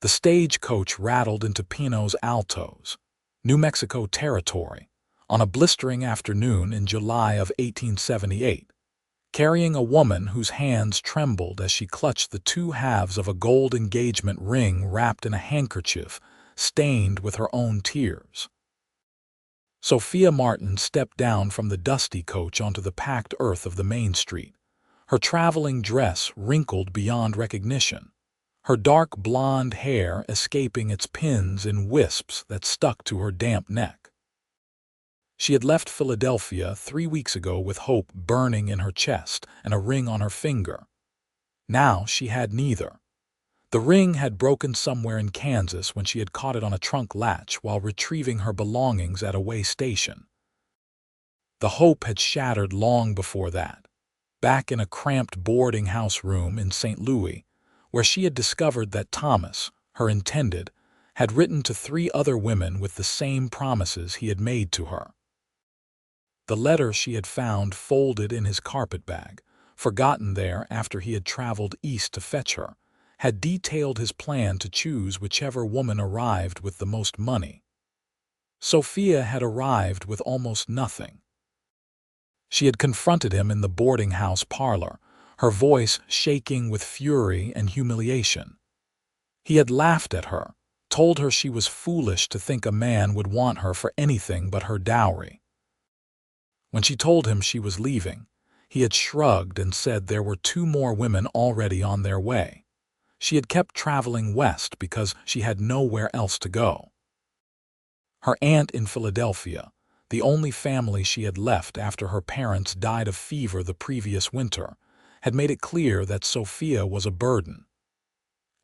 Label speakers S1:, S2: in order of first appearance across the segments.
S1: The stagecoach rattled into Pinos Altos, New Mexico territory, on a blistering afternoon in July of 1878, carrying a woman whose hands trembled as she clutched the two halves of a gold engagement ring wrapped in a handkerchief stained with her own tears. Sophia Martin stepped down from the dusty coach onto the packed earth of the main street, her traveling dress wrinkled beyond recognition, her dark blonde hair escaping its pins in wisps that stuck to her damp neck. She had left Philadelphia 3 weeks ago with hope burning in her chest and a ring on her finger. Now she had neither. The ring had broken somewhere in Kansas when she had caught it on a trunk latch while retrieving her belongings at a way station. The hope had shattered long before that, back in a cramped boarding house room in St. Louis, where she had discovered that Thomas, her intended, had written to 3 other women with the same promises he had made to her. The letter she had found folded in his carpetbag, forgotten there after he had traveled east to fetch her, had detailed his plan to choose whichever woman arrived with the most money. Sophia had arrived with almost nothing. She had confronted him in the boarding house parlor, her voice shaking with fury and humiliation. He had laughed at her, told her she was foolish to think a man would want her for anything but her dowry. When she told him she was leaving, he had shrugged and said there were 2 more women already on their way. She had kept traveling west because she had nowhere else to go. Her aunt in Philadelphia, the only family she had left after her parents died of fever the previous winter, had made it clear that Sophia was a burden.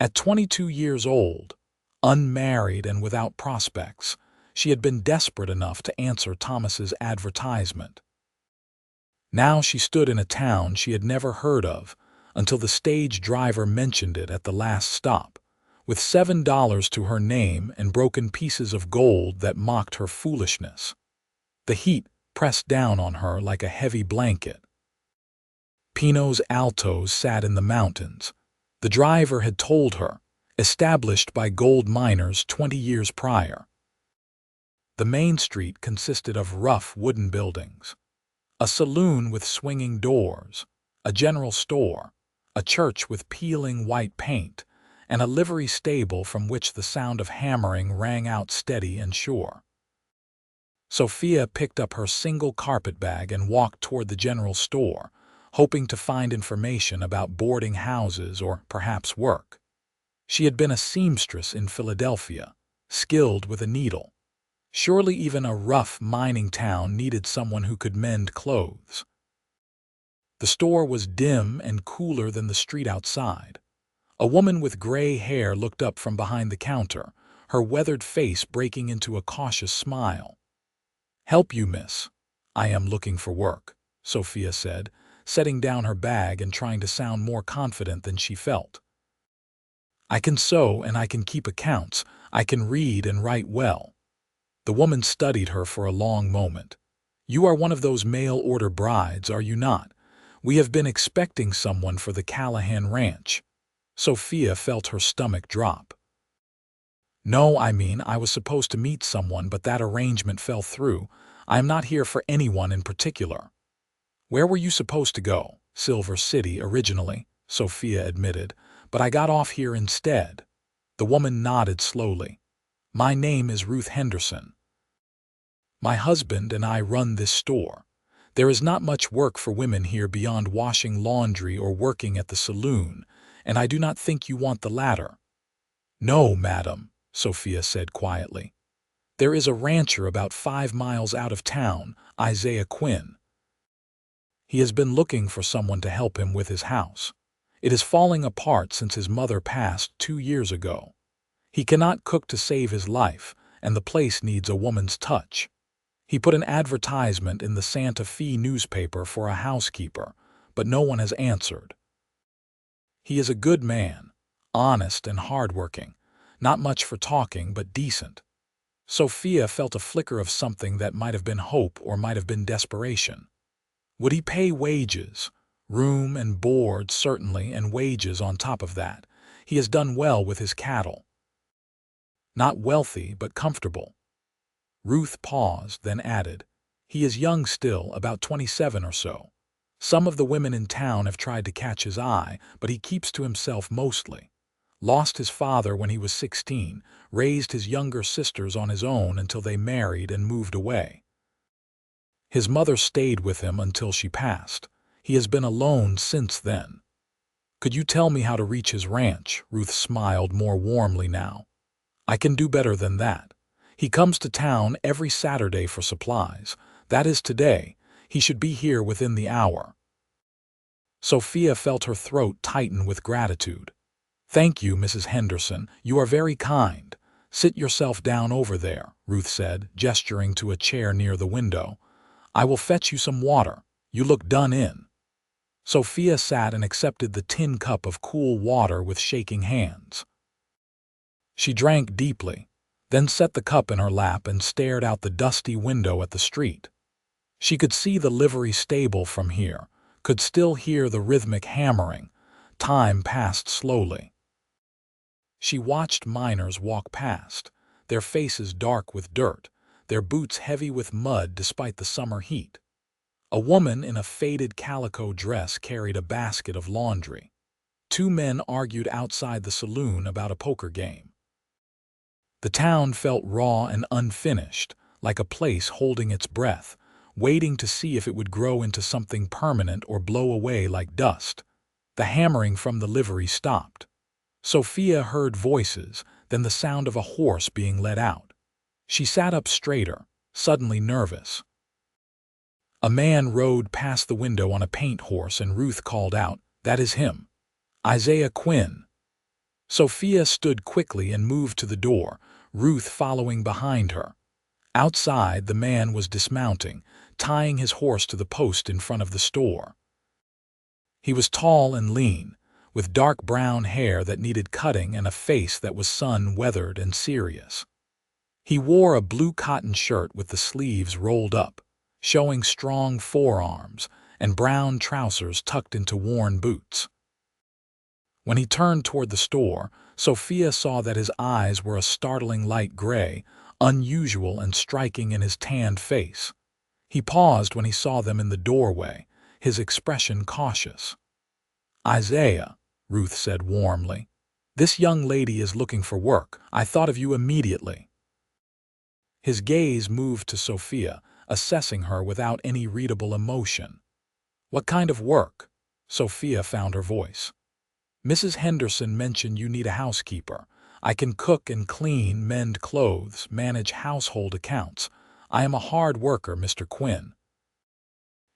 S1: At 22 years old, unmarried and without prospects, she had been desperate enough to answer Thomas's advertisement. Now she stood in a town she had never heard of until the stage driver mentioned it at the last stop, with $7 to her name and broken pieces of gold that mocked her foolishness. The heat pressed down on her like a heavy blanket. Pinos Altos sat in the mountains, the driver had told her, established by gold miners 20 years prior. The main street consisted of rough wooden buildings, a saloon with swinging doors, a general store, a church with peeling white paint, and a livery stable from which the sound of hammering rang out steady and sure. Sophia picked up her single carpetbag and walked toward the general store, hoping to find information about boarding houses or perhaps work. She had been a seamstress in Philadelphia, skilled with a needle. Surely even a rough mining town needed someone who could mend clothes. The store was dim and cooler than the street outside. A woman with gray hair looked up from behind the counter, her weathered face breaking into a cautious smile. "Help you, miss. I am looking for work," Sophia said, setting down her bag and trying to sound more confident than she felt. "I can sew and I can keep accounts. I can read and write well." The woman studied her for a long moment. "You are one of those mail-order brides, are you not? We have been expecting someone for the Callahan Ranch." Sophia felt her stomach drop. "No, I was supposed to meet someone, but that arrangement fell through. I am not here for anyone in particular." "Where were you supposed to go?" "Silver City, originally," Sophia admitted, "but I got off here instead." The woman nodded slowly. "My name is Ruth Henderson. My husband and I run this store. There is not much work for women here beyond washing laundry or working at the saloon, and I do not think you want the latter." "No, madam," Sophia said quietly. "There is a rancher about 5 miles out of town, Isaiah Quinn. He has been looking for someone to help him with his house. It is falling apart since his mother passed 2 years ago. He cannot cook to save his life, and the place needs a woman's touch. He put an advertisement in the Santa Fe newspaper for a housekeeper, but no one has answered. He is a good man, honest and hardworking, not much for talking but decent." Sophia felt a flicker of something that might have been hope or might have been desperation. Would he pay wages? Room and board, certainly, and wages on top of that. He has done well with his cattle. Not wealthy, but comfortable. Ruth paused, then added, "He is young still, about 27 or so. Some of the women in town have tried to catch his eye, but he keeps to himself mostly. Lost his father when he was 16, raised his younger sisters on his own until they married and moved away. His mother stayed with him until she passed. He has been alone since then." "Could you tell me how to reach his ranch?" Ruth smiled more warmly now. "I can do better than that. He comes to town every Saturday for supplies. That is today. He should be here within the hour." Sophia felt her throat tighten with gratitude. "Thank you, Mrs. Henderson. You are very kind. Sit yourself down over there," Ruth said, gesturing to a chair near the window. "I will fetch you some water. You look done in." Sophia sat and accepted the tin cup of cool water with shaking hands. She drank deeply, then set the cup in her lap and stared out the dusty window at the street. She could see the livery stable from here, could still hear the rhythmic hammering. Time passed slowly. She watched miners walk past, their faces dark with dirt, their boots heavy with mud despite the summer heat. A woman in a faded calico dress carried a basket of laundry. Two men argued outside the saloon about a poker game. The town felt raw and unfinished, like a place holding its breath, waiting to see if it would grow into something permanent or blow away like dust. The hammering from the livery stopped. Sophia heard voices, then the sound of a horse being let out. She sat up straighter, suddenly nervous. A man rode past the window on a paint horse, and Ruth called out, "That is him. Isaiah Quinn." Sophia stood quickly and moved to the door, Ruth following behind her. Outside, the man was dismounting, tying his horse to the post in front of the store. He was tall and lean, with dark brown hair that needed cutting and a face that was sun-weathered and serious. He wore a blue cotton shirt with the sleeves rolled up, showing strong forearms, and brown trousers tucked into worn boots. When he turned toward the store, Sophia saw that his eyes were a startling light gray, unusual and striking in his tanned face. He paused when he saw them in the doorway, his expression cautious. "Isaiah," Ruth said warmly, "this young lady is looking for work. I thought of you immediately." His gaze moved to Sophia, assessing her without any readable emotion. "What kind of work?" Sophia found her voice. "Mrs. Henderson mentioned you need a housekeeper. I can cook and clean, mend clothes, manage household accounts. I am a hard worker, Mr. Quinn."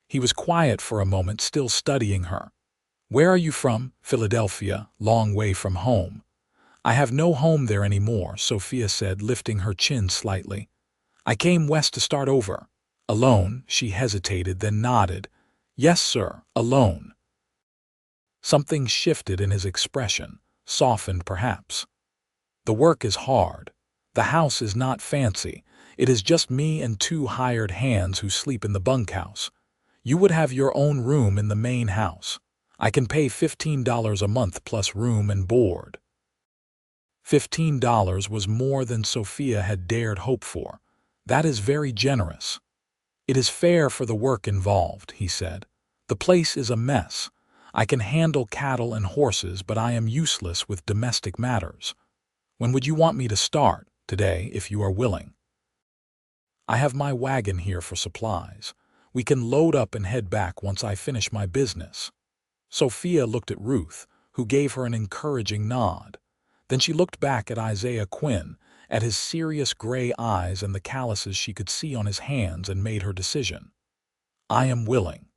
S1: He was quiet for a moment, still studying her. "Where are you from?" "Philadelphia, long way from home." "I have no home there anymore," Sophia said, lifting her chin slightly. "I came west to start over." "Alone?" She hesitated, then nodded. "Yes, sir, alone." Something shifted in his expression, softened perhaps. "The work is hard. The house is not fancy. It is just me and two hired hands who sleep in the bunkhouse. You would have your own room in the main house. I can pay $15 a month plus room and board." $15 was more than Sophia had dared hope for. "That is very generous." "It is fair for the work involved," he said. "The place is a mess. I can handle cattle and horses, but I am useless with domestic matters. When would you want me to start? Today, if you are willing." "I have my wagon here for supplies. We can load up and head back once I finish my business." Sophia looked at Ruth, who gave her an encouraging nod. Then she looked back at Isaiah Quinn, at his serious gray eyes and the calluses she could see on his hands, and made her decision. "I am willing."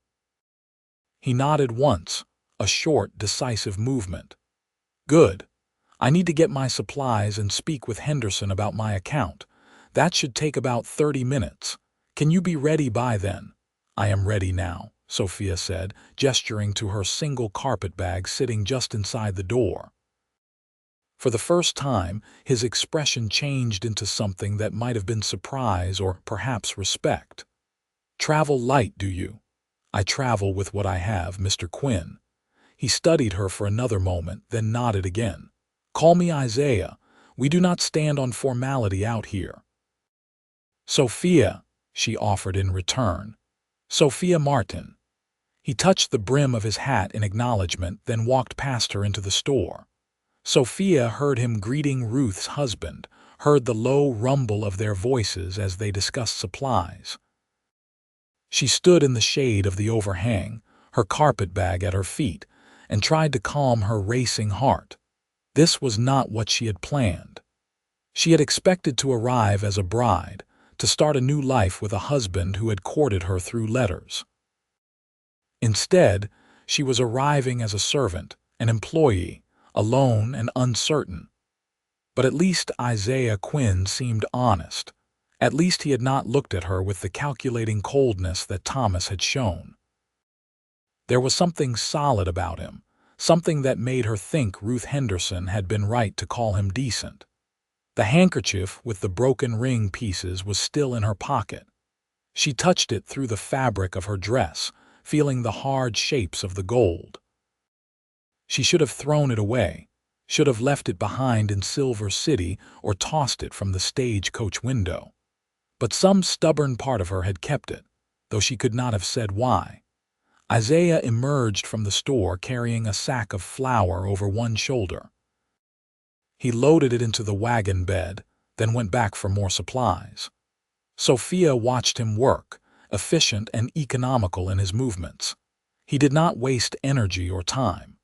S1: He nodded once, a short, decisive movement. "Good. I need to get my supplies and speak with Henderson about my account. That should take about 30 minutes. Can you be ready by then?" "I am ready now," Sophia said, gesturing to her single carpet bag sitting just inside the door. For the first time, his expression changed into something that might have been surprise or perhaps respect. "Travel light, do you?" "I travel with what I have, Mr. Quinn." He studied her for another moment, then nodded again. "Call me Isaiah. We do not stand on formality out here." "Sophia," she offered in return. "Sophia Martin." He touched the brim of his hat in acknowledgement, then walked past her into the store. Sophia heard him greeting Ruth's husband, heard the low rumble of their voices as they discussed supplies. She stood in the shade of the overhang, her carpetbag at her feet, and tried to calm her racing heart. This was not what she had planned. She had expected to arrive as a bride, to start a new life with a husband who had courted her through letters. Instead, she was arriving as a servant, an employee, alone and uncertain. But at least Isaiah Quinn seemed honest. At least he had not looked at her with the calculating coldness that Thomas had shown. There was something solid about him, something that made her think Ruth Henderson had been right to call him decent. The handkerchief with the broken ring pieces was still in her pocket. She touched it through the fabric of her dress, feeling the hard shapes of the gold. She should have thrown it away, should have left it behind in Silver City or tossed it from the stagecoach window. But some stubborn part of her had kept it, though she could not have said why. Isaiah emerged from the store carrying a sack of flour over one shoulder. He loaded it into the wagon bed, then went back for more supplies. Sophia watched him work, efficient and economical in his movements. He did not waste energy or time.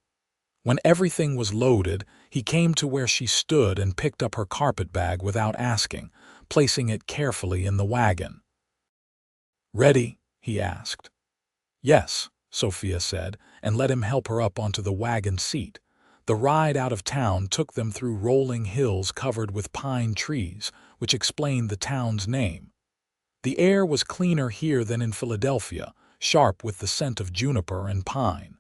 S1: When everything was loaded, he came to where she stood and picked up her carpetbag without asking, placing it carefully in the wagon. "Ready?" he asked. "Yes," Sophia said, and let him help her up onto the wagon seat. The ride out of town took them through rolling hills covered with pine trees, which explained the town's name. The air was cleaner here than in Philadelphia, sharp with the scent of juniper and pine.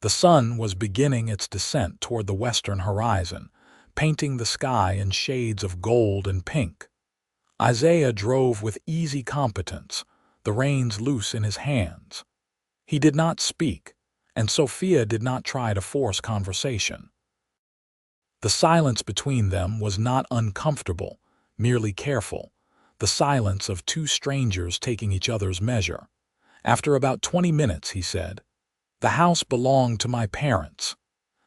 S1: The sun was beginning its descent toward the western horizon, painting the sky in shades of gold and pink. Isaiah drove with easy competence, the reins loose in his hands. He did not speak, and Sophia did not try to force conversation. The silence between them was not uncomfortable, merely careful, the silence of two strangers taking each other's measure. After about 20 minutes, he said, "The house belonged to my parents.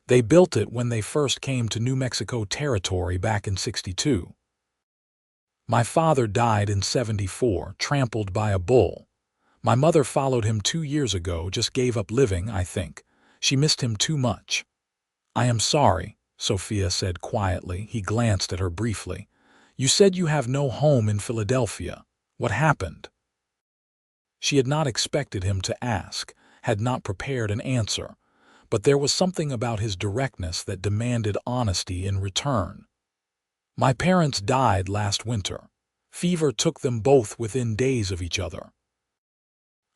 S1: They built it when they first came to New Mexico Territory back in '62. My father died in '74, trampled by a bull. My mother followed him 2 years ago, just gave up living, I think. She missed him too much." "I am sorry," Sophia said quietly. He glanced at her briefly. "You said you have no home in Philadelphia. What happened?" She had not expected him to ask, had not prepared an answer, but there was something about his directness that demanded honesty in return. "My parents died last winter. Fever took them both within days of each other.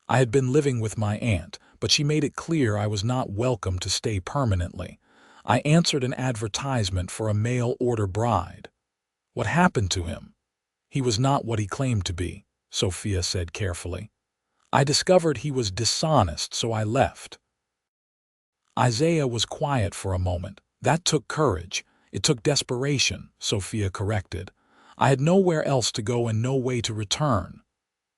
S1: I had been living with my aunt, but she made it clear I was not welcome to stay permanently. I answered an advertisement for a mail-order bride. What happened to him? He was not what he claimed to be," Sophia said carefully. "I discovered he was dishonest, so I left." Isaiah was quiet for a moment. "That took courage. It took desperation," Sophia corrected. "I had nowhere else to go and no way to return."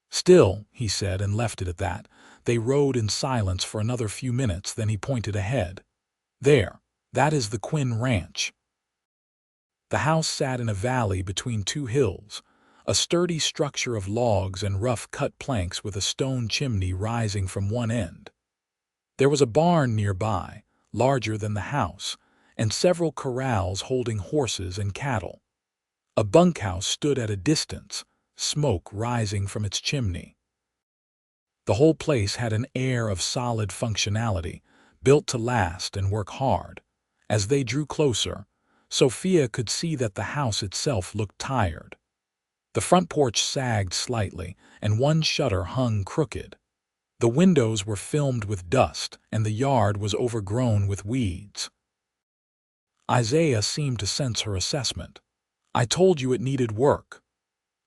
S1: "Still," he said, and left it at that. They rode in silence for another few minutes, then he pointed ahead. "There, that is the Quinn Ranch." The house sat in a valley between two hills, a sturdy structure of logs and rough-cut planks with a stone chimney rising from one end. There was a barn nearby, larger than the house, and several corrals holding horses and cattle. A bunkhouse stood at a distance, smoke rising from its chimney. The whole place had an air of solid functionality, built to last and work hard. As they drew closer, Sophia could see that the house itself looked tired. The front porch sagged slightly, and one shutter hung crooked. The windows were filmed with dust, and the yard was overgrown with weeds. Isaiah seemed to sense her assessment. "I told you it needed work."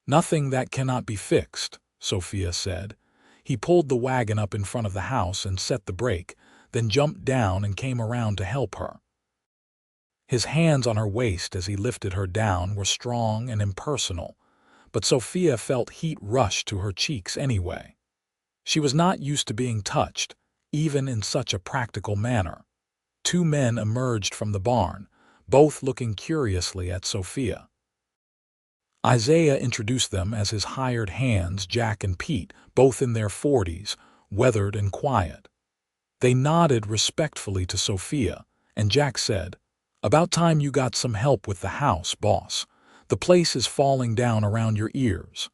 S1: "Nothing that cannot be fixed," Sophia said. He pulled the wagon up in front of the house and set the brake, then jumped down and came around to help her. His hands on her waist as he lifted her down were strong and impersonal, but Sophia felt heat rush to her cheeks anyway. She was not used to being touched, even in such a practical manner. Two men emerged from the barn, both looking curiously at Sophia. Isaiah introduced them as his hired hands, Jack and Pete, both in their 40s, weathered and quiet. They nodded respectfully to Sophia, and Jack said, "About time you got some help with the house, boss. The place is falling down around your ears."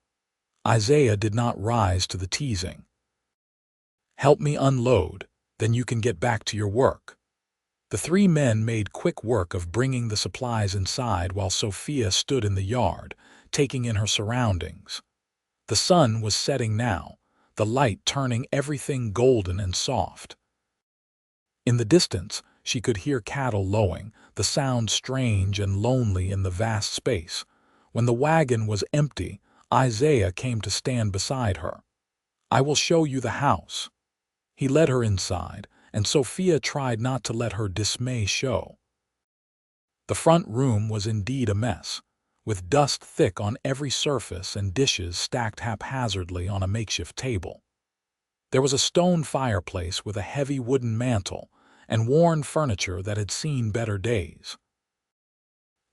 S1: Isaiah did not rise to the teasing. "Help me unload, then you can get back to your work." The three men made quick work of bringing the supplies inside while Sophia stood in the yard, taking in her surroundings. The sun was setting now, the light turning everything golden and soft. In the distance, she could hear cattle lowing, the sound strange and lonely in the vast space. When the wagon was empty, Isaiah came to stand beside her. "I will show you the house." He led her inside, and Sophia tried not to let her dismay show. The front room was indeed a mess, with dust thick on every surface and dishes stacked haphazardly on a makeshift table. There was a stone fireplace with a heavy wooden mantel and worn furniture that had seen better days.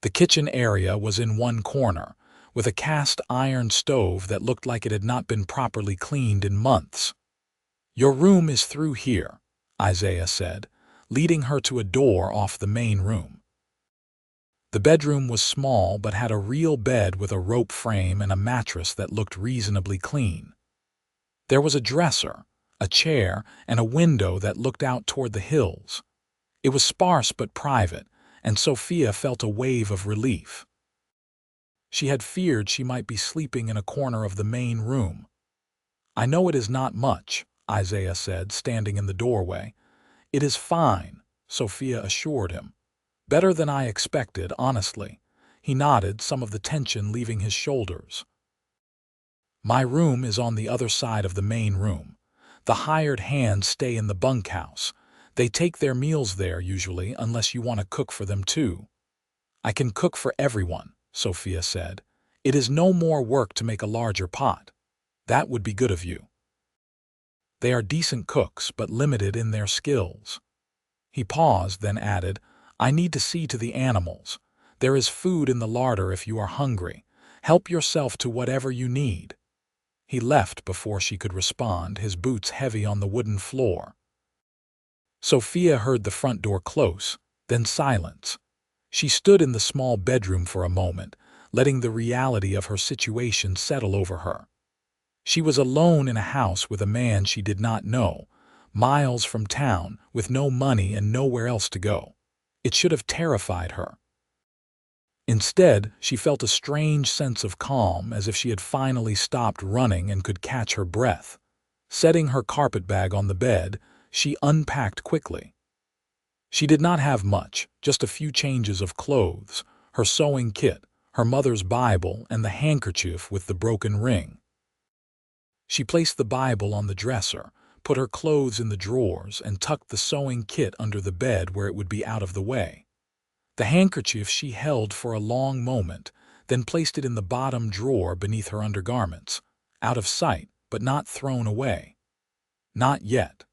S1: The kitchen area was in one corner, with a cast iron stove that looked like it had not been properly cleaned in months. "Your room is through here," Isaiah said, leading her to a door off the main room. The bedroom was small but had a real bed with a rope frame and a mattress that looked reasonably clean. There was a dresser, a chair, and a window that looked out toward the hills. It was sparse but private, and Sophia felt a wave of relief. She had feared she might be sleeping in a corner of the main room. "I know it is not much," Isaiah said, standing in the doorway. "It is fine," Sophia assured him. "Better than I expected, honestly." He nodded, some of the tension leaving his shoulders. "My room is on the other side of the main room. The hired hands stay in the bunkhouse. They take their meals there usually, unless you want to cook for them too." "I can cook for everyone," Sophia said. "It is no more work to make a larger pot." "That would be good of you." "They are decent cooks, but limited in their skills." He paused, then added, "I need to see to the animals. There is food in the larder if you are hungry. Help yourself to whatever you need." He left before she could respond, his boots heavy on the wooden floor. Sophia heard the front door close, then silence. She stood in the small bedroom for a moment, letting the reality of her situation settle over her. She was alone in a house with a man she did not know, miles from town, with no money and nowhere else to go. It should have terrified her. Instead, she felt a strange sense of calm, as if she had finally stopped running and could catch her breath. Setting her carpetbag on the bed, she unpacked quickly. She did not have much, just a few changes of clothes, her sewing kit, her mother's Bible, and the handkerchief with the broken ring. She placed the Bible on the dresser, put her clothes in the drawers, and tucked the sewing kit under the bed where it would be out of the way. The handkerchief she held for a long moment, then placed it in the bottom drawer beneath her undergarments, out of sight, but not thrown away. Not yet.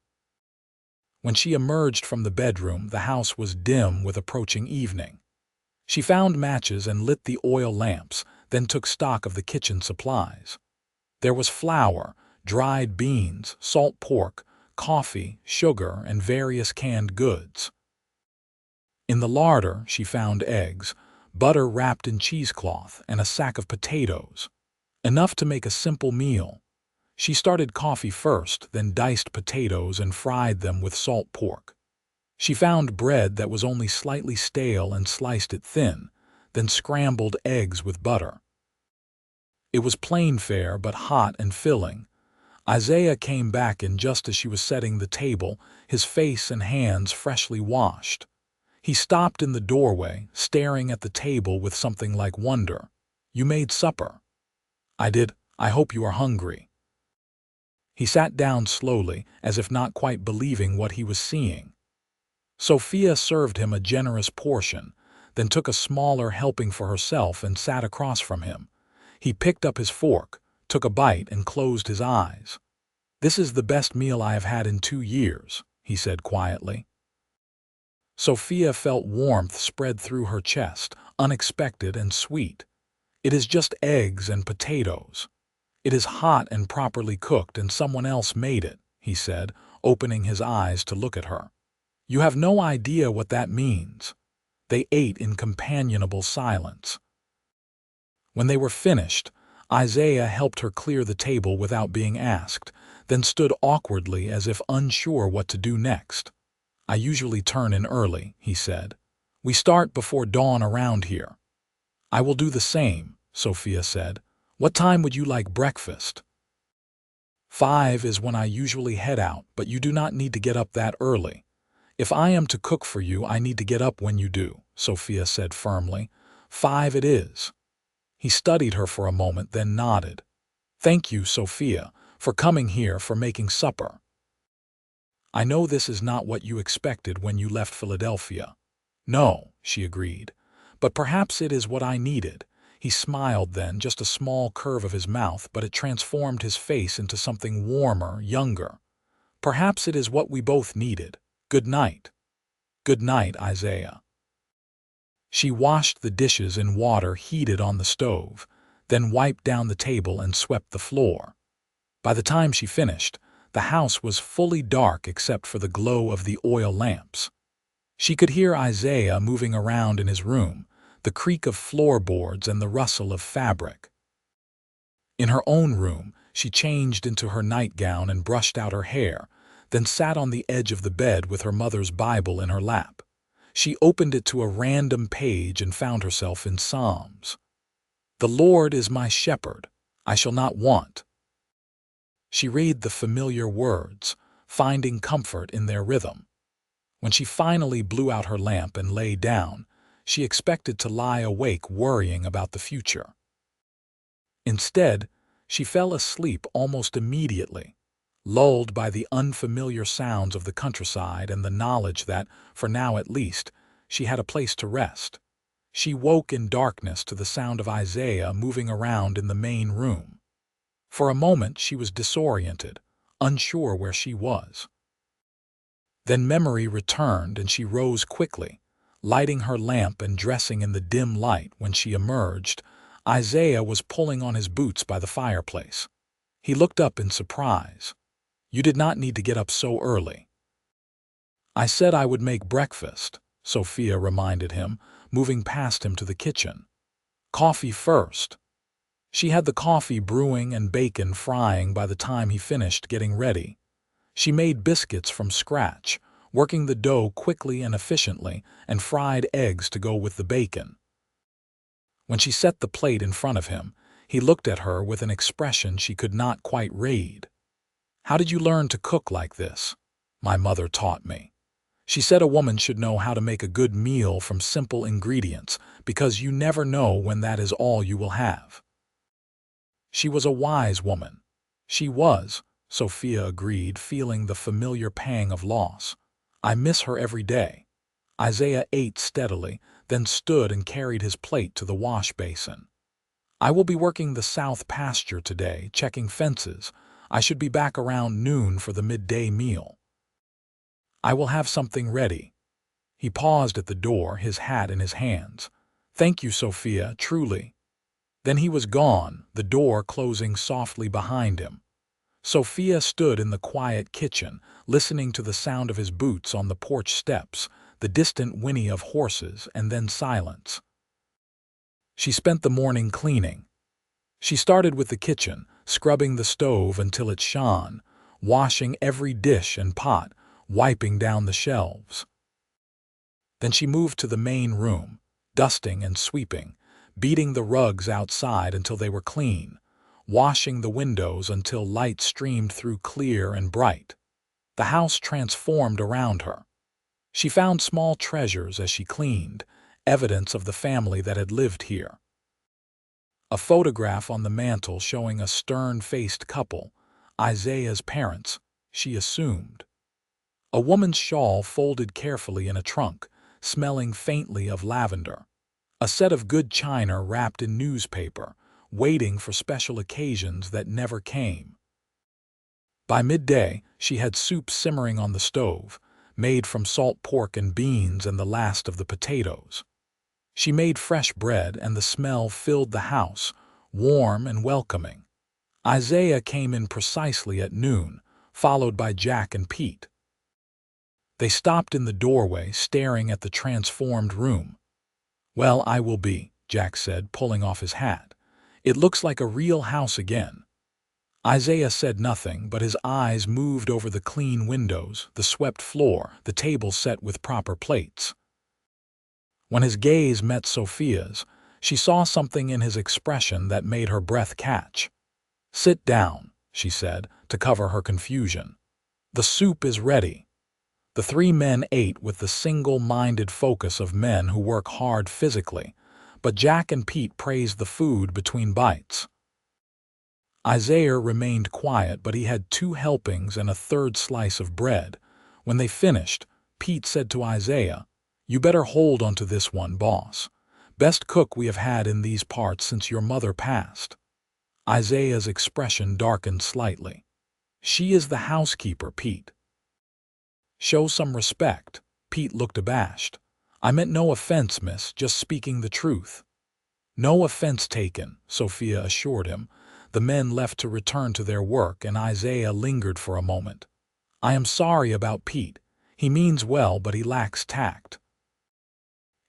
S1: When she emerged from the bedroom, the house was dim with approaching evening. She found matches and lit the oil lamps, then took stock of the kitchen supplies. There was flour, dried beans, salt pork, coffee, sugar, and various canned goods. In the larder, she found eggs, butter wrapped in cheesecloth, and a sack of potatoes. Enough to make a simple meal. She started coffee first, then diced potatoes and fried them with salt pork. She found bread that was only slightly stale and sliced it thin, then scrambled eggs with butter. It was plain fare, but hot and filling. Isaiah came back in just as she was setting the table, his face and hands freshly washed. He stopped in the doorway, staring at the table with something like wonder. "You made supper." "I did. I hope you are hungry." He sat down slowly, as if not quite believing what he was seeing. Sophia served him a generous portion, then took a smaller helping for herself and sat across from him. He picked up his fork, took a bite, and closed his eyes. "This is the best meal I have had in 2 years," he said quietly. Sophia felt warmth spread through her chest, unexpected and sweet. "It is just eggs and potatoes. It is hot and properly cooked, and someone else made it," he said, opening his eyes to look at her. "You have no idea what that means." They ate in companionable silence. When they were finished, Isaiah helped her clear the table without being asked, then stood awkwardly as if unsure what to do next. "I usually turn in early," he said. "We start before dawn around here." "I will do the same," Sophia said. "What time would you like breakfast?" "5 is when I usually head out, but you do not need to get up that early. If I am to cook for you, I need to get up when you do," Sophia said firmly. "5 it is." He studied her for a moment, then nodded. "Thank you, Sophia, for coming here, for making supper. I know this is not what you expected when you left Philadelphia." "No," she agreed, "but perhaps it is what I needed." He smiled then, just a small curve of his mouth, but it transformed his face into something warmer, younger. "Perhaps it is what we both needed. Good night." "Good night, Isaiah." She washed the dishes in water heated on the stove, then wiped down the table and swept the floor. By the time she finished, the house was fully dark except for the glow of the oil lamps. She could hear Isaiah moving around in his room, the creak of floorboards and the rustle of fabric. In her own room, she changed into her nightgown and brushed out her hair, then sat on the edge of the bed with her mother's Bible in her lap. She opened it to a random page and found herself in Psalms. "The Lord is my shepherd, I shall not want." She read the familiar words, finding comfort in their rhythm. When she finally blew out her lamp and lay down, she expected to lie awake worrying about the future. Instead, she fell asleep almost immediately, lulled by the unfamiliar sounds of the countryside and the knowledge that, for now at least, she had a place to rest. She woke in darkness to the sound of Isaiah moving around in the main room. For a moment she was disoriented, unsure where she was. Then memory returned and she rose quickly, lighting her lamp and dressing in the dim light. When she emerged, Isaiah was pulling on his boots by the fireplace. He looked up in surprise. "You did not need to get up so early." "I said I would make breakfast," Sophia reminded him, moving past him to the kitchen. "Coffee first." She had the coffee brewing and bacon frying by the time he finished getting ready. She made biscuits from scratch, working the dough quickly and efficiently, and fried eggs to go with the bacon. When she set the plate in front of him, he looked at her with an expression she could not quite read. "How did you learn to cook like this?" "My mother taught me. She said a woman should know how to make a good meal from simple ingredients, because you never know when that is all you will have." She was a wise woman. "She was," Sophia agreed, feeling the familiar pang of loss. "I miss her every day." Isaiah ate steadily, then stood and carried his plate to the wash basin. "I will be working the south pasture today, checking fences. I should be back around noon for the midday meal. I will have something ready." He paused at the door, his hat in his hands. "Thank you, Sophia, truly." Then he was gone, the door closing softly behind him. Sophia stood in the quiet kitchen, listening to the sound of his boots on the porch steps, the distant whinny of horses, and then silence. She spent the morning cleaning. She started with the kitchen, scrubbing the stove until it shone, washing every dish and pot, wiping down the shelves. Then she moved to the main room, dusting and sweeping, beating the rugs outside until they were clean, washing the windows until light streamed through clear and bright. The house transformed around her. She found small treasures as she cleaned, evidence of the family that had lived here. A photograph on the mantel showing a stern-faced couple, Isaiah's parents, she assumed. A woman's shawl folded carefully in a trunk, smelling faintly of lavender. A set of good china wrapped in newspaper, waiting for special occasions that never came. By midday, she had soup simmering on the stove, made from salt pork and beans and the last of the potatoes. She made fresh bread, and the smell filled the house, warm and welcoming. Isaiah came in precisely at noon, followed by Jack and Pete. They stopped in the doorway, staring at the transformed room. "Well, I will be," Jack said, pulling off his hat. "It looks like a real house again." Isaiah said nothing, but his eyes moved over the clean windows, the swept floor, the table set with proper plates. When his gaze met Sophia's, she saw something in his expression that made her breath catch. "Sit down," she said, to cover her confusion. "The soup is ready." The three men ate with the single-minded focus of men who work hard physically, but Jack and Pete praised the food between bites. Isaiah remained quiet, but he had 2 helpings and a third slice of bread. When they finished, Pete said to Isaiah, "You better hold onto this one, boss. Best cook we have had in these parts since your mother passed." Isaiah's expression darkened slightly. "She is the housekeeper, Pete." "Show some respect." Pete looked abashed. "I meant no offense, miss, just speaking the truth." "No offense taken," Sophia assured him. The men left to return to their work, and Isaiah lingered for a moment. "I am sorry about Pete. He means well, but he lacks tact."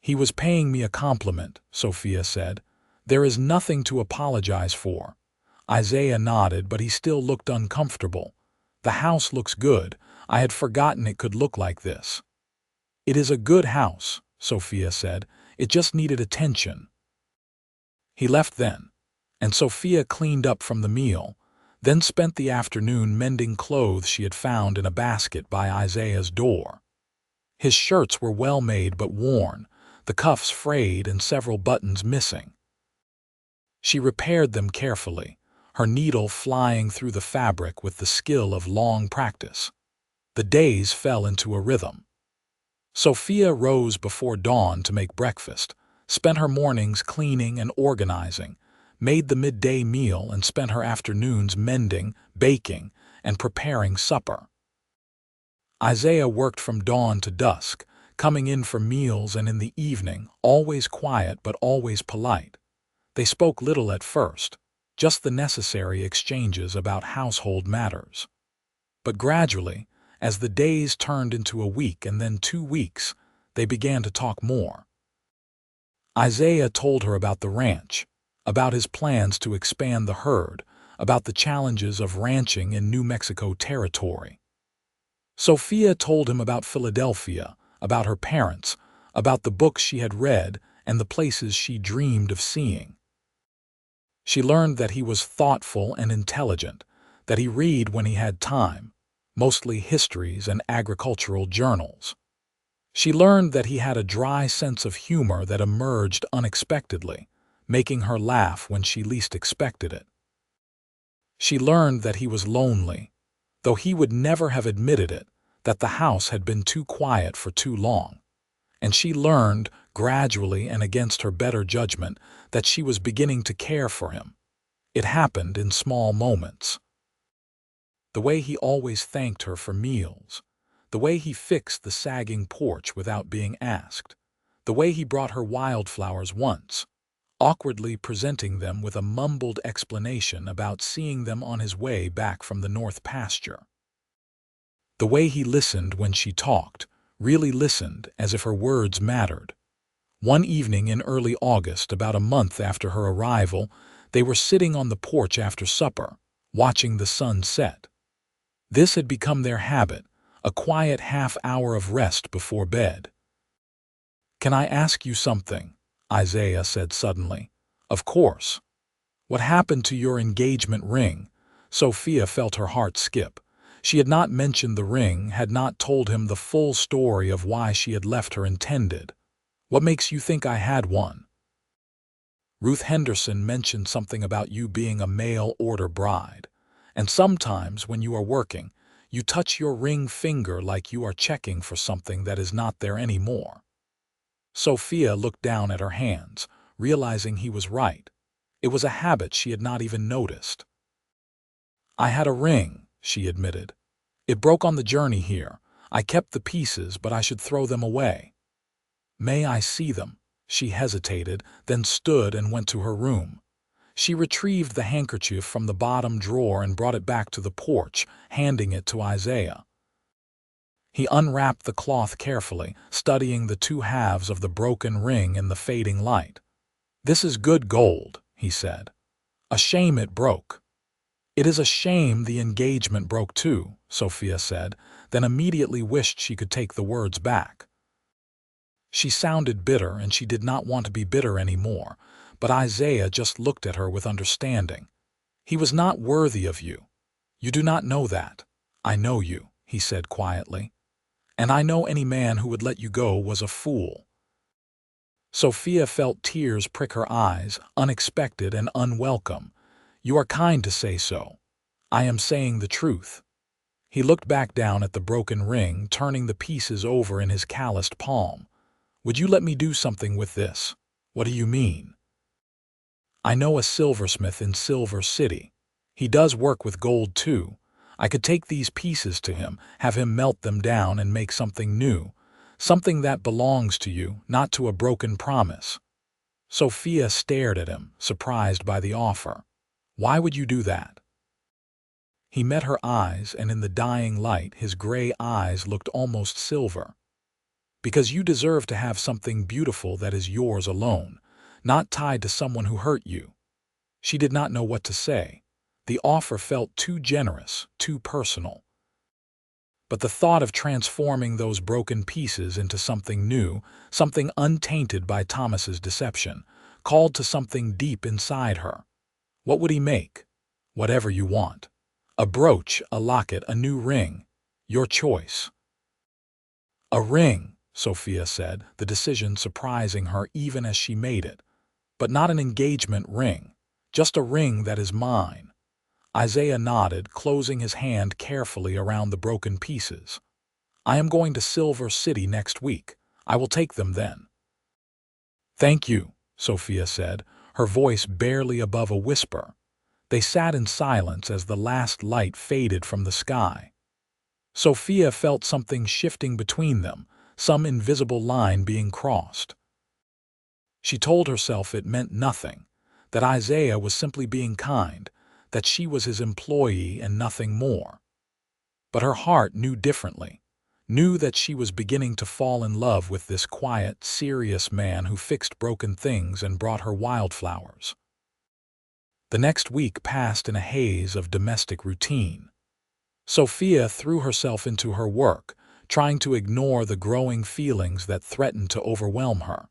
S1: "He was paying me a compliment," Sophia said. "There is nothing to apologize for." Isaiah nodded, but he still looked uncomfortable. "The house looks good. I had forgotten it could look like this." "It is a good house," Sophia said. "It just needed attention." He left then, and Sophia cleaned up from the meal, then spent the afternoon mending clothes she had found in a basket by Isaiah's door. His shirts were well made but worn, the cuffs frayed and several buttons missing. She repaired them carefully, her needle flying through the fabric with the skill of long practice. The days fell into a rhythm. Sophia rose before dawn to make breakfast, spent her mornings cleaning and organizing, made the midday meal, and spent her afternoons mending, baking, and preparing supper. Isaiah worked from dawn to dusk, coming in for meals and in the evening, always quiet but always polite. They spoke little at first, just the necessary exchanges about household matters. But gradually, as the days turned into a week and then 2 weeks, they began to talk more. Isaiah told her about the ranch, about his plans to expand the herd, about the challenges of ranching in New Mexico territory. Sophia told him about Philadelphia, about her parents, about the books she had read and the places she dreamed of seeing. She learned that he was thoughtful and intelligent, that he read when he had time, mostly histories and agricultural journals. She learned that he had a dry sense of humor that emerged unexpectedly, making her laugh when she least expected it. She learned that he was lonely, though he would never have admitted it, that the house had been too quiet for too long. And she learned, gradually and against her better judgment, that she was beginning to care for him. It happened in small moments. The way he always thanked her for meals, the way he fixed the sagging porch without being asked, the way he brought her wildflowers once, awkwardly presenting them with a mumbled explanation about seeing them on his way back from the north pasture. The way he listened when she talked, really listened as if her words mattered. One evening in early August, about a month after her arrival, they were sitting on the porch after supper, watching the sun set. This had become their habit, a quiet half-hour of rest before bed. "Can I ask you something?" Isaiah said suddenly. "Of course." "What happened to your engagement ring?" Sophia felt her heart skip. She had not mentioned the ring, had not told him the full story of why she had left her intended. "What makes you think I had one?" "Ruth Henderson mentioned something about you being a mail-order bride, and sometimes when you are working, you touch your ring finger like you are checking for something that is not there anymore." Sophia looked down at her hands, realizing he was right. It was a habit she had not even noticed. "I had a ring," she admitted. "It broke on the journey here. I kept the pieces, but I should throw them away." "May I see them?" She hesitated, then stood and went to her room. She retrieved the handkerchief from the bottom drawer and brought it back to the porch, handing it to Isaiah. He unwrapped the cloth carefully, studying the two halves of the broken ring in the fading light. "This is good gold," he said. "A shame it broke." "It is a shame the engagement broke too," Sophia said, then immediately wished she could take the words back. She sounded bitter, and she did not want to be bitter anymore, but Isaiah just looked at her with understanding. "He was not worthy of you. You do not know that. I know you," he said quietly. "And I know any man who would let you go was a fool." Sophia felt tears prick her eyes, unexpected and unwelcome. "You are kind to say so. I am saying the truth." He looked back down at the broken ring, turning the pieces over in his calloused palm. "Would you let me do something with this?" "What do you mean?" "I know a silversmith in Silver City. He does work with gold too. I could take these pieces to him, have him melt them down and make something new, something that belongs to you, not to a broken promise." Sophia stared at him, surprised by the offer. "Why would you do that?" He met her eyes, and in the dying light his gray eyes looked almost silver. "Because you deserve to have something beautiful that is yours alone, not tied to someone who hurt you." She did not know what to say. The offer felt too generous, too personal. But the thought of transforming those broken pieces into something new, something untainted by Thomas's deception, called to something deep inside her. What would he make? "Whatever you want. A brooch, a locket, a new ring. Your choice." "A ring," Sophia said, the decision surprising her even as she made it. "But not an engagement ring. Just a ring that is mine." Isaiah nodded, closing his hand carefully around the broken pieces. "I am going to Silver City next week. I will take them then." "Thank you," Sophia said, her voice barely above a whisper. They sat in silence as the last light faded from the sky. Sophia felt something shifting between them, some invisible line being crossed. She told herself it meant nothing, that Isaiah was simply being kind, that she was his employee and nothing more. But her heart knew differently, knew that she was beginning to fall in love with this quiet, serious man who fixed broken things and brought her wildflowers. The next week passed in a haze of domestic routine. Sophia threw herself into her work, trying to ignore the growing feelings that threatened to overwhelm her.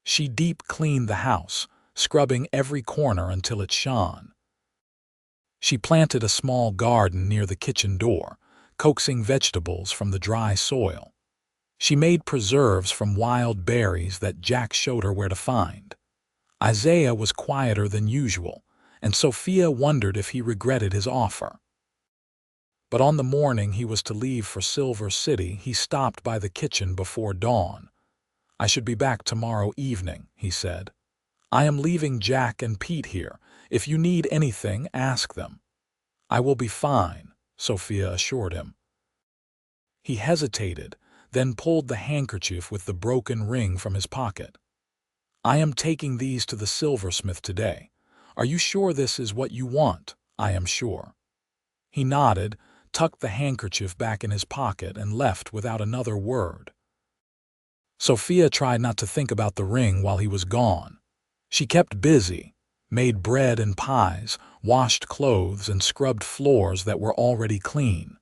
S1: She deep cleaned the house, scrubbing every corner until it shone. She planted a small garden near the kitchen door, coaxing vegetables from the dry soil. She made preserves from wild berries that Jack showed her where to find. Isaiah was quieter than usual, and Sophia wondered if he regretted his offer. But on the morning he was to leave for Silver City, he stopped by the kitchen before dawn. "I should be back tomorrow evening," he said. "I am leaving Jack and Pete here. If you need anything, ask them." "I will be fine," Sophia assured him. He hesitated, then pulled the handkerchief with the broken ring from his pocket. "I am taking these to the silversmith today. Are you sure this is what you want?" "I am sure." He nodded, tucked the handkerchief back in his pocket, and left without another word. Sophia tried not to think about the ring while he was gone. She kept busy, made bread and pies, washed clothes, and scrubbed floors that were already clean.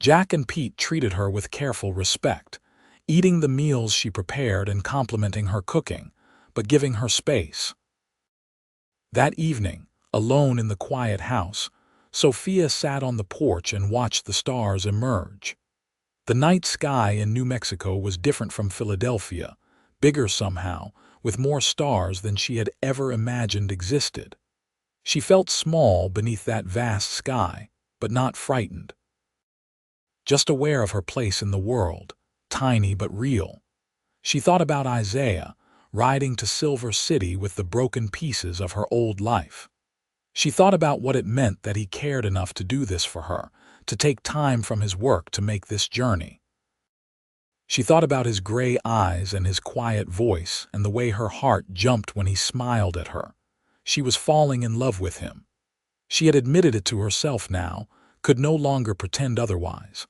S1: Jack and Pete treated her with careful respect, eating the meals she prepared and complimenting her cooking, but giving her space. That evening, alone in the quiet house, Sophia sat on the porch and watched the stars emerge. The night sky in New Mexico was different from Philadelphia, bigger somehow, with more stars than she had ever imagined existed. She felt small beneath that vast sky, but not frightened. Just aware of her place in the world, tiny but real. She thought about Isaiah, riding to Silver City with the broken pieces of her old life. She thought about what it meant that he cared enough to do this for her, to take time from his work to make this journey. She thought about his gray eyes and his quiet voice and the way her heart jumped when he smiled at her. She was falling in love with him. She had admitted it to herself now, could no longer pretend otherwise.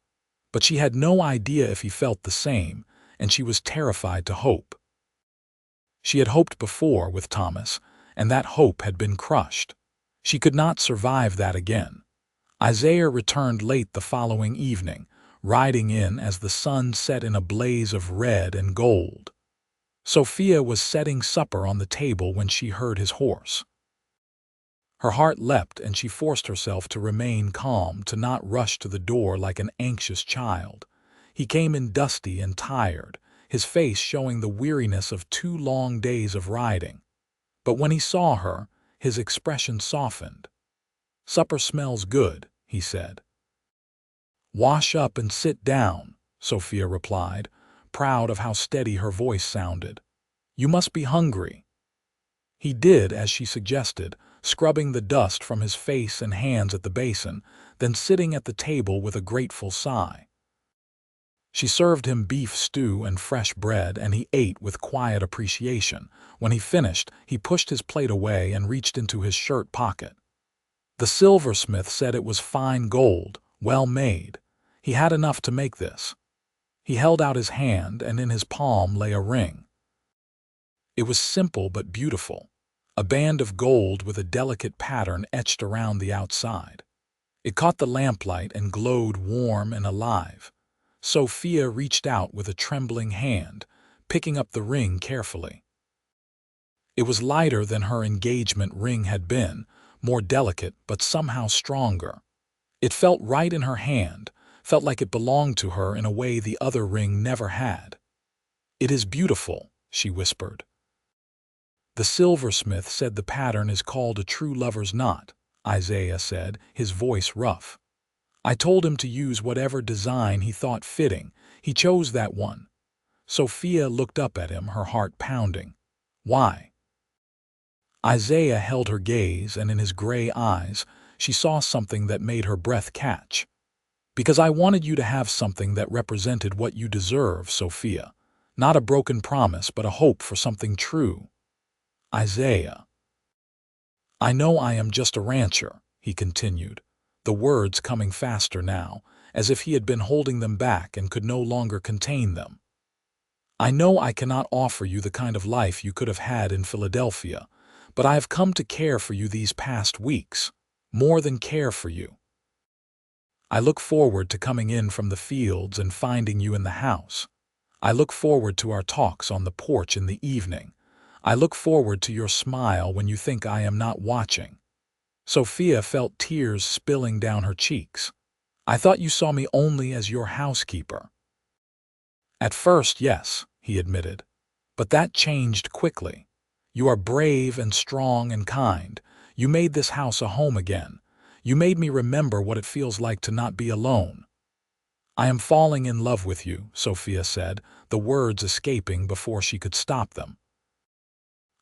S1: But she had no idea if he felt the same, and she was terrified to hope. She had hoped before with Thomas, and that hope had been crushed. She could not survive that again. Isaiah returned late the following evening, riding in as the sun set in a blaze of red and gold. Sophia was setting supper on the table when she heard his horse. Her heart leapt, and she forced herself to remain calm, to not rush to the door like an anxious child. He came in dusty and tired, his face showing the weariness of 2 long days of riding. But when he saw her, his expression softened. "Supper smells good," he said. "Wash up and sit down," Sophia replied, proud of how steady her voice sounded. "You must be hungry." He did as she suggested, scrubbing the dust from his face and hands at the basin, then sitting at the table with a grateful sigh. She served him beef stew and fresh bread, and he ate with quiet appreciation. When he finished, he pushed his plate away and reached into his shirt pocket. The silversmith said it was fine gold, well made. He had enough to make this. He held out his hand, and in his palm lay a ring. It was simple but beautiful, a band of gold with a delicate pattern etched around the outside. It caught the lamplight and glowed warm and alive. Sophia reached out with a trembling hand, picking up the ring carefully. It was lighter than her engagement ring had been, more delicate but somehow stronger. It felt right in her hand, felt like it belonged to her in a way the other ring never had. "It is beautiful," she whispered. "The silversmith said the pattern is called a true lover's knot," Isaiah said, his voice rough. "I told him to use whatever design he thought fitting. He chose that one." Sophia looked up at him, her heart pounding. "Why?" Isaiah held her gaze, and in his gray eyes she saw something that made her breath catch. "Because I wanted you to have something that represented what you deserve, Sophia. Not a broken promise, but a hope for something true." "Isaiah, I know I am just a rancher," he continued, the words coming faster now, as if he had been holding them back and could no longer contain them. "I know I cannot offer you the kind of life you could have had in Philadelphia, but I have come to care for you these past weeks, more than care for you. I look forward to coming in from the fields and finding you in the house. I look forward to our talks on the porch in the evening. I look forward to your smile when you think I am not watching." Sophia felt tears spilling down her cheeks. "I thought you saw me only as your housekeeper." "At first, yes," he admitted. "But that changed quickly. You are brave and strong and kind. You made this house a home again. You made me remember what it feels like to not be alone." "I am falling in love with you," Sophia said, the words escaping before she could stop them.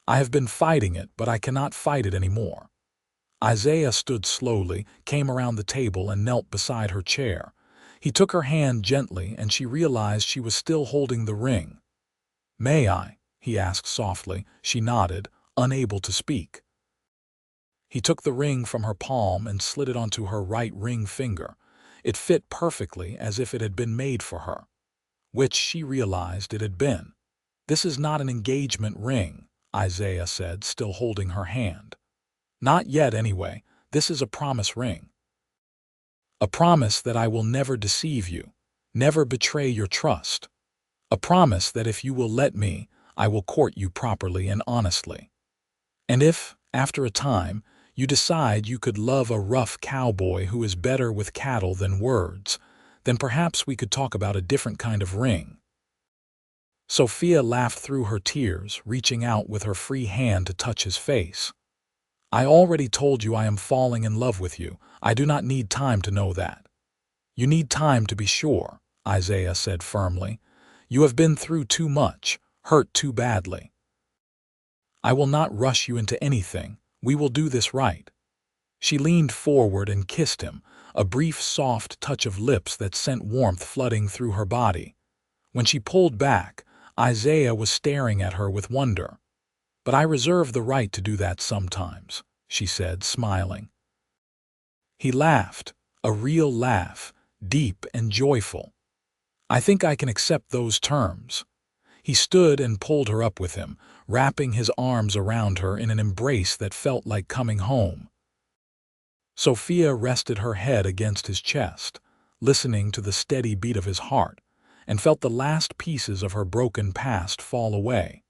S1: "I have been fighting it, but I cannot fight it anymore." Isaiah stood slowly, came around the table and knelt beside her chair. He took her hand gently, and she realized she was still holding the ring. "May I?" he asked softly. She nodded, unable to speak. He took the ring from her palm and slid it onto her right ring finger. It fit perfectly, as if it had been made for her. Which she realized it had been. "This is not an engagement ring," Isaiah said, still holding her hand. "Not yet, anyway. This is a promise ring. A promise that I will never deceive you, never betray your trust. A promise that if you will let me, I will court you properly and honestly. And if, after a time, you decide you could love a rough cowboy who is better with cattle than words, then perhaps we could talk about a different kind of ring." Sophia laughed through her tears, reaching out with her free hand to touch his face. "I already told you I am falling in love with you. I do not need time to know that." "You need time to be sure," Isaiah said firmly. You have been through too much, hurt too badly. I will not rush you into anything. We will do this right." She leaned forward and kissed him, a brief, soft touch of lips that sent warmth flooding through her body. When she pulled back, Isaiah was staring at her with wonder. "But I reserve the right to do that sometimes," she said, smiling. He laughed, a real laugh, deep and joyful. "I think I can accept those terms." He stood and pulled her up with him, wrapping his arms around her in an embrace that felt like coming home. Sophia rested her head against his chest, listening to the steady beat of his heart, and felt the last pieces of her broken past fall away.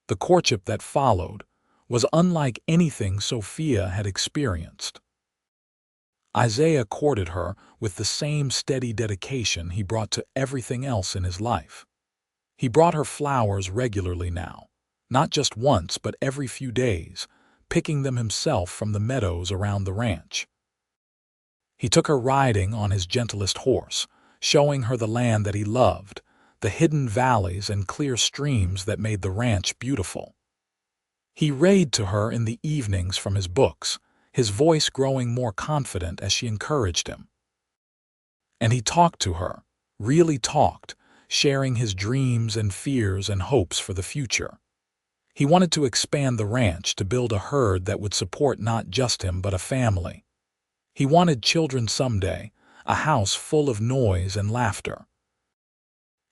S1: The courtship that followed was unlike anything Sophia had experienced. Isaiah courted her with the same steady dedication he brought to everything else in his life. He brought her flowers regularly now, not just once but every few days, picking them himself from the meadows around the ranch. He took her riding on his gentlest horse, showing her the land that he loved, the hidden valleys and clear streams that made the ranch beautiful. He read to her in the evenings from his books, his voice growing more confident as she encouraged him. And he talked to her, really talked, sharing his dreams and fears and hopes for the future. He wanted to expand the ranch to build a herd that would support not just him but a family. He wanted children someday, a house full of noise and laughter.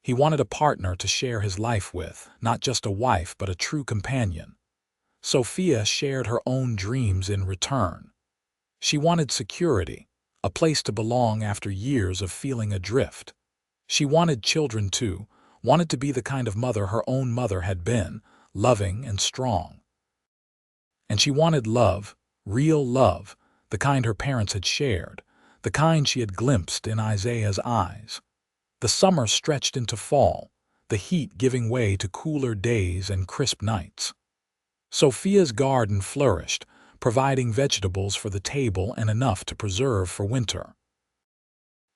S1: He wanted a partner to share his life with, not just a wife but a true companion. Sophia shared her own dreams in return. She wanted security, a place to belong after years of feeling adrift. She wanted children too, wanted to be the kind of mother her own mother had been, loving and strong. And she wanted love, real love, the kind her parents had shared, the kind she had glimpsed in Isaiah's eyes. The summer stretched into fall, the heat giving way to cooler days and crisp nights. Sophia's garden flourished, providing vegetables for the table and enough to preserve for winter.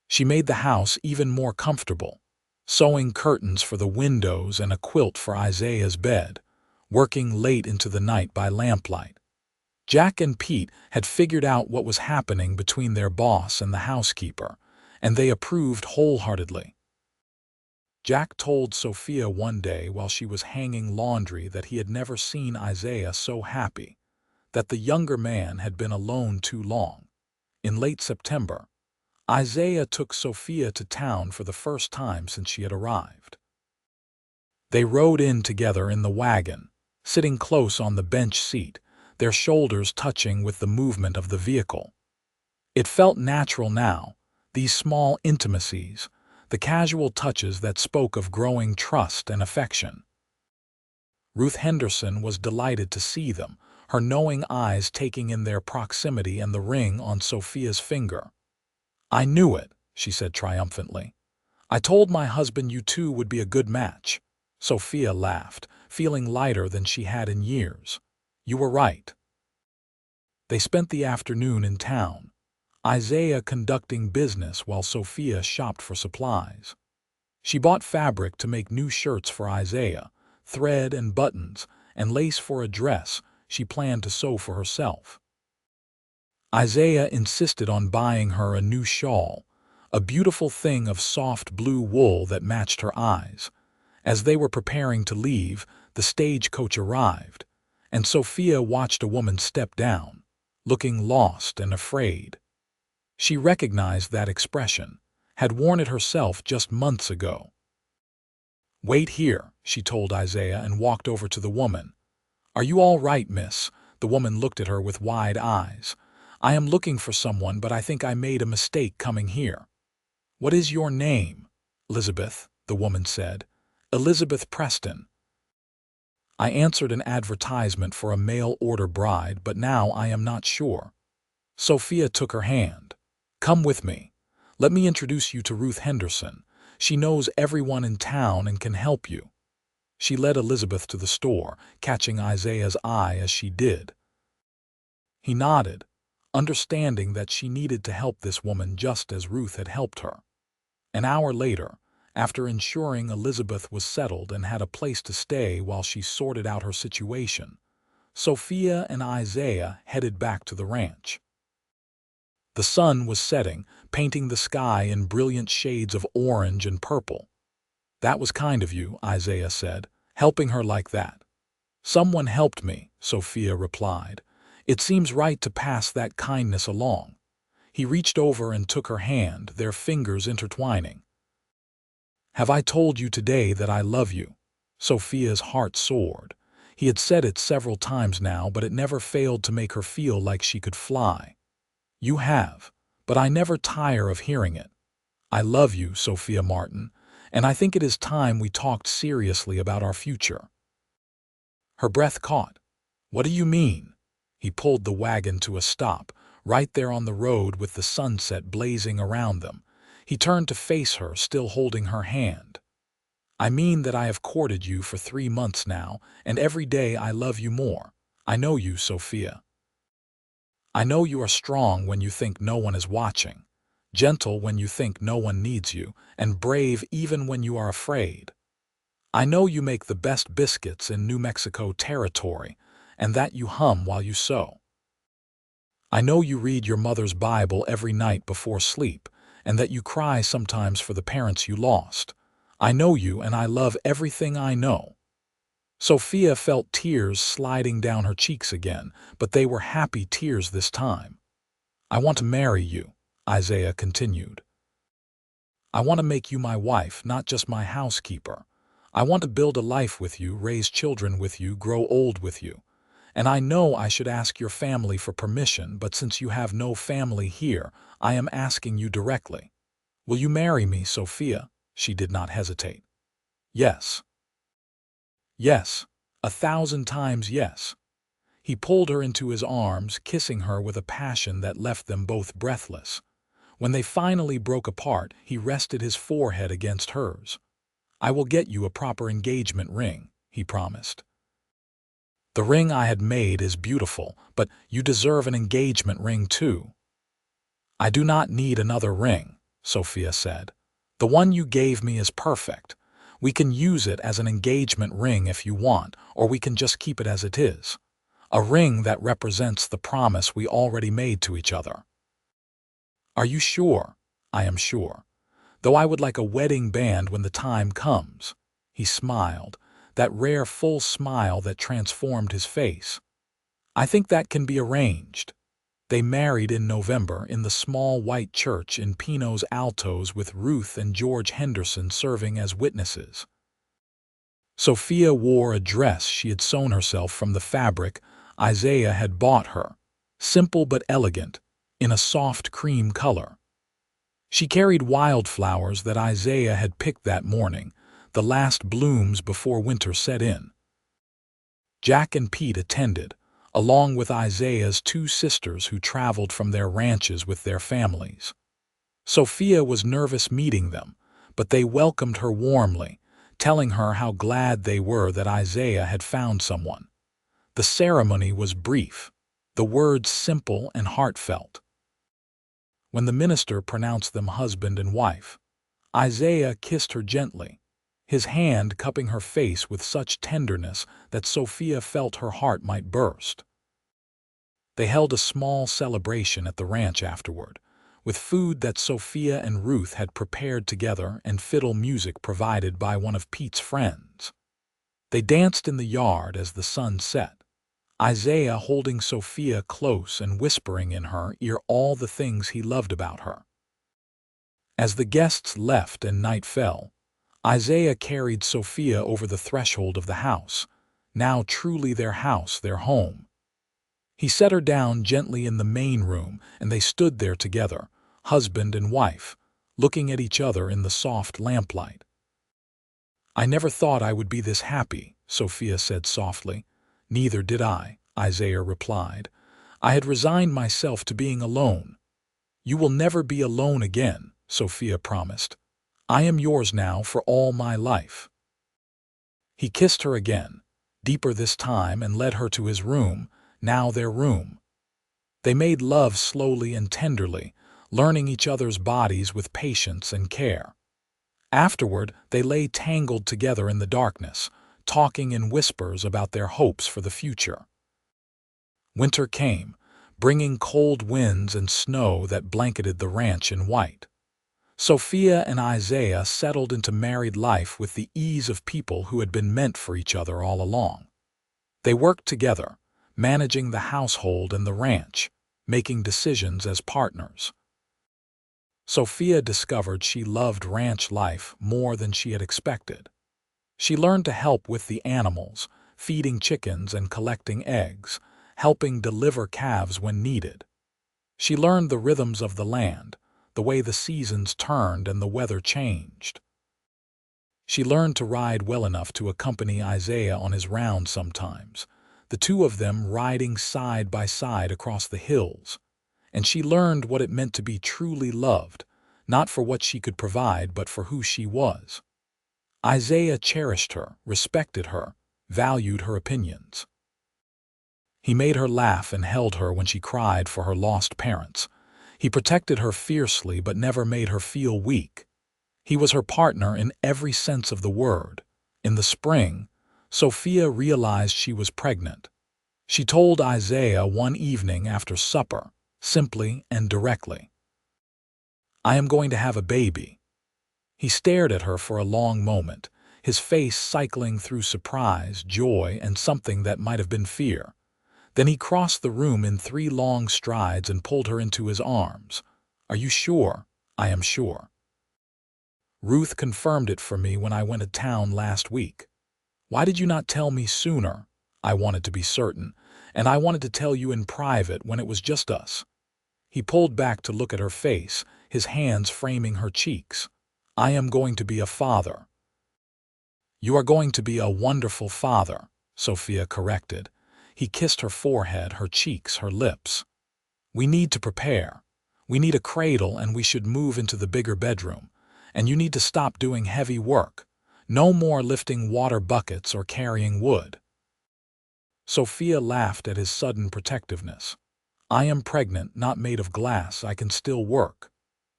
S1: She made the house even more comfortable, sewing curtains for the windows and a quilt for Isaiah's bed, working late into the night by lamplight. Jack and Pete had figured out what was happening between their boss and the housekeeper, and they approved wholeheartedly. Jack told Sophia one day while she was hanging laundry that he had never seen Isaiah so happy, that the younger man had been alone too long. In late September, Isaiah took Sophia to town for the first time since she had arrived. They rode in together in the wagon, sitting close on the bench seat, their shoulders touching with the movement of the vehicle. It felt natural now, these small intimacies, the casual touches that spoke of growing trust and affection. Ruth Henderson was delighted to see them, her knowing eyes taking in their proximity and the ring on Sophia's finger. "I knew it," she said triumphantly. "I told my husband you two would be a good match." Sophia laughed, feeling lighter than she had in years. "You were right." They spent the afternoon in town, Isaiah conducting business while Sophia shopped for supplies. She bought fabric to make new shirts for Isaiah, thread and buttons, and lace for a dress she planned to sew for herself. Isaiah insisted on buying her a new shawl, a beautiful thing of soft blue wool that matched her eyes. As they were preparing to leave, the stagecoach arrived, and Sophia watched a woman step down, looking lost and afraid. She recognized that expression, had worn it herself just months ago. "Wait here," she told Isaiah and walked over to the woman. "Are you all right, miss?" The woman looked at her with wide eyes. "I am looking for someone, but I think I made a mistake coming here." "What is your name?" "Elizabeth," the woman said. "Elizabeth Preston." "I answered an advertisement for a mail-order bride, but now I am not sure." Sophia took her hand. "Come with me. Let me introduce you to Ruth Henderson. She knows everyone in town and can help you." She led Elizabeth to the store, catching Isaiah's eye as she did. He nodded, understanding that she needed to help this woman just as Ruth had helped her. An hour later, After ensuring Elizabeth was settled and had a place to stay while she sorted out her situation, Sophia and Isaiah headed back to the ranch. The sun was setting, painting the sky in brilliant shades of orange and purple. "That was kind of you," Isaiah said, "helping her like that." "Someone helped me," Sophia replied. "It seems right to pass that kindness along." He reached over and took her hand, their fingers intertwining. "Have I told you today that I love you?" Sophia's heart soared. He had said it several times now, but it never failed to make her feel like she could fly. "You have, but I never tire of hearing it. I love you, Sophia Martin, and I think it is time we talked seriously about our future." Her breath caught. "What do you mean?" He pulled the wagon to a stop, right there on the road with the sunset blazing around them. He turned to face her, still holding her hand. "I mean that I have courted you for 3 months now, and every day I love you more. I know you, Sophia. I know you are strong when you think no one is watching, gentle when you think no one needs you, and brave even when you are afraid. I know you make the best biscuits in New Mexico territory, and that you hum while you sew. I know you read your mother's Bible every night before sleep, and that you cry sometimes for the parents you lost. I know you, and I love everything I know." Sophia felt tears sliding down her cheeks again, but they were happy tears this time. "I want to marry you," Isaiah continued. "I want to make you my wife, not just my housekeeper. I want to build a life with you, raise children with you, grow old with you. And I know I should ask your family for permission, but since you have no family here, I am asking you directly. Will you marry me, Sophia?" She did not hesitate. "Yes. Yes. 1,000 times yes." He pulled her into his arms, kissing her with a passion that left them both breathless. When they finally broke apart, he rested his forehead against hers. "I will get you a proper engagement ring," he promised. "The ring I had made is beautiful, but you deserve an engagement ring too." "I do not need another ring," Sophia said. "The one you gave me is perfect. We can use it as an engagement ring if you want, or we can just keep it as it is. A ring that represents the promise we already made to each other." "Are you sure?" "I am sure. Though I would like a wedding band when the time comes." He smiled, that rare full smile that transformed his face. "I think that can be arranged." They married in November in the small white church in Pinos Altos, with Ruth and George Henderson serving as witnesses. Sophia wore a dress she had sewn herself from the fabric Isaiah had bought her, simple but elegant, in a soft cream color. She carried wildflowers that Isaiah had picked that morning, the last blooms before winter set in. Jack and Pete attended, along with Isaiah's 2 sisters who traveled from their ranches with their families. Sophia was nervous meeting them, but they welcomed her warmly, telling her how glad they were that Isaiah had found someone. The ceremony was brief, the words simple and heartfelt. When the minister pronounced them husband and wife, Isaiah kissed her gently, his hand cupping her face with such tenderness that Sophia felt her heart might burst. They held a small celebration at the ranch afterward, with food that Sophia and Ruth had prepared together and fiddle music provided by one of Pete's friends. They danced in the yard as the sun set, Isaiah holding Sophia close and whispering in her ear all the things he loved about her. As the guests left and night fell, Isaiah carried Sophia over the threshold of the house, now truly their house, their home. He set her down gently in the main room, and they stood there together, husband and wife, looking at each other in the soft lamplight. "I never thought I would be this happy," Sophia said softly. "Neither did I," Isaiah replied. "I had resigned myself to being alone." "You will never be alone again," Sophia promised. "I am yours now for all my life." He kissed her again, deeper this time, and led her to his room, now their room. They made love slowly and tenderly, learning each other's bodies with patience and care. Afterward, they lay tangled together in the darkness, talking in whispers about their hopes for the future. Winter came, bringing cold winds and snow that blanketed the ranch in white. Sophia and Isaiah settled into married life with the ease of people who had been meant for each other all along. They worked together, managing the household and the ranch, making decisions as partners. Sophia discovered she loved ranch life more than she had expected. She learned to help with the animals, feeding chickens and collecting eggs, helping deliver calves when needed. She learned the rhythms of the land, the way the seasons turned and the weather changed. She learned to ride well enough to accompany Isaiah on his rounds sometimes, the two of them riding side by side across the hills. And she learned what it meant to be truly loved, not for what she could provide, but for who she was. Isaiah cherished her, respected her, valued her opinions. He made her laugh and held her when she cried for her lost parents. He protected her fiercely but never made her feel weak. He was her partner in every sense of the word. In the spring, Sophia realized she was pregnant. She told Isaiah one evening after supper, simply and directly, "I am going to have a baby." He stared at her for a long moment, his face cycling through surprise, joy, and something that might have been fear. Then he crossed the room in 3 long strides and pulled her into his arms. "Are you sure?" "I am sure. Ruth confirmed it for me when I went to town last week." "Why did you not tell me sooner?" "I wanted to be certain, and I wanted to tell you in private when it was just us." He pulled back to look at her face, his hands framing her cheeks. "I am going to be a father." "You are going to be a wonderful father," Sophia corrected. He kissed her forehead, her cheeks, her lips. "We need to prepare. We need a cradle and we should move into the bigger bedroom. And you need to stop doing heavy work. No more lifting water buckets or carrying wood." Sophia laughed at his sudden protectiveness. "I am pregnant, not made of glass. I can still work."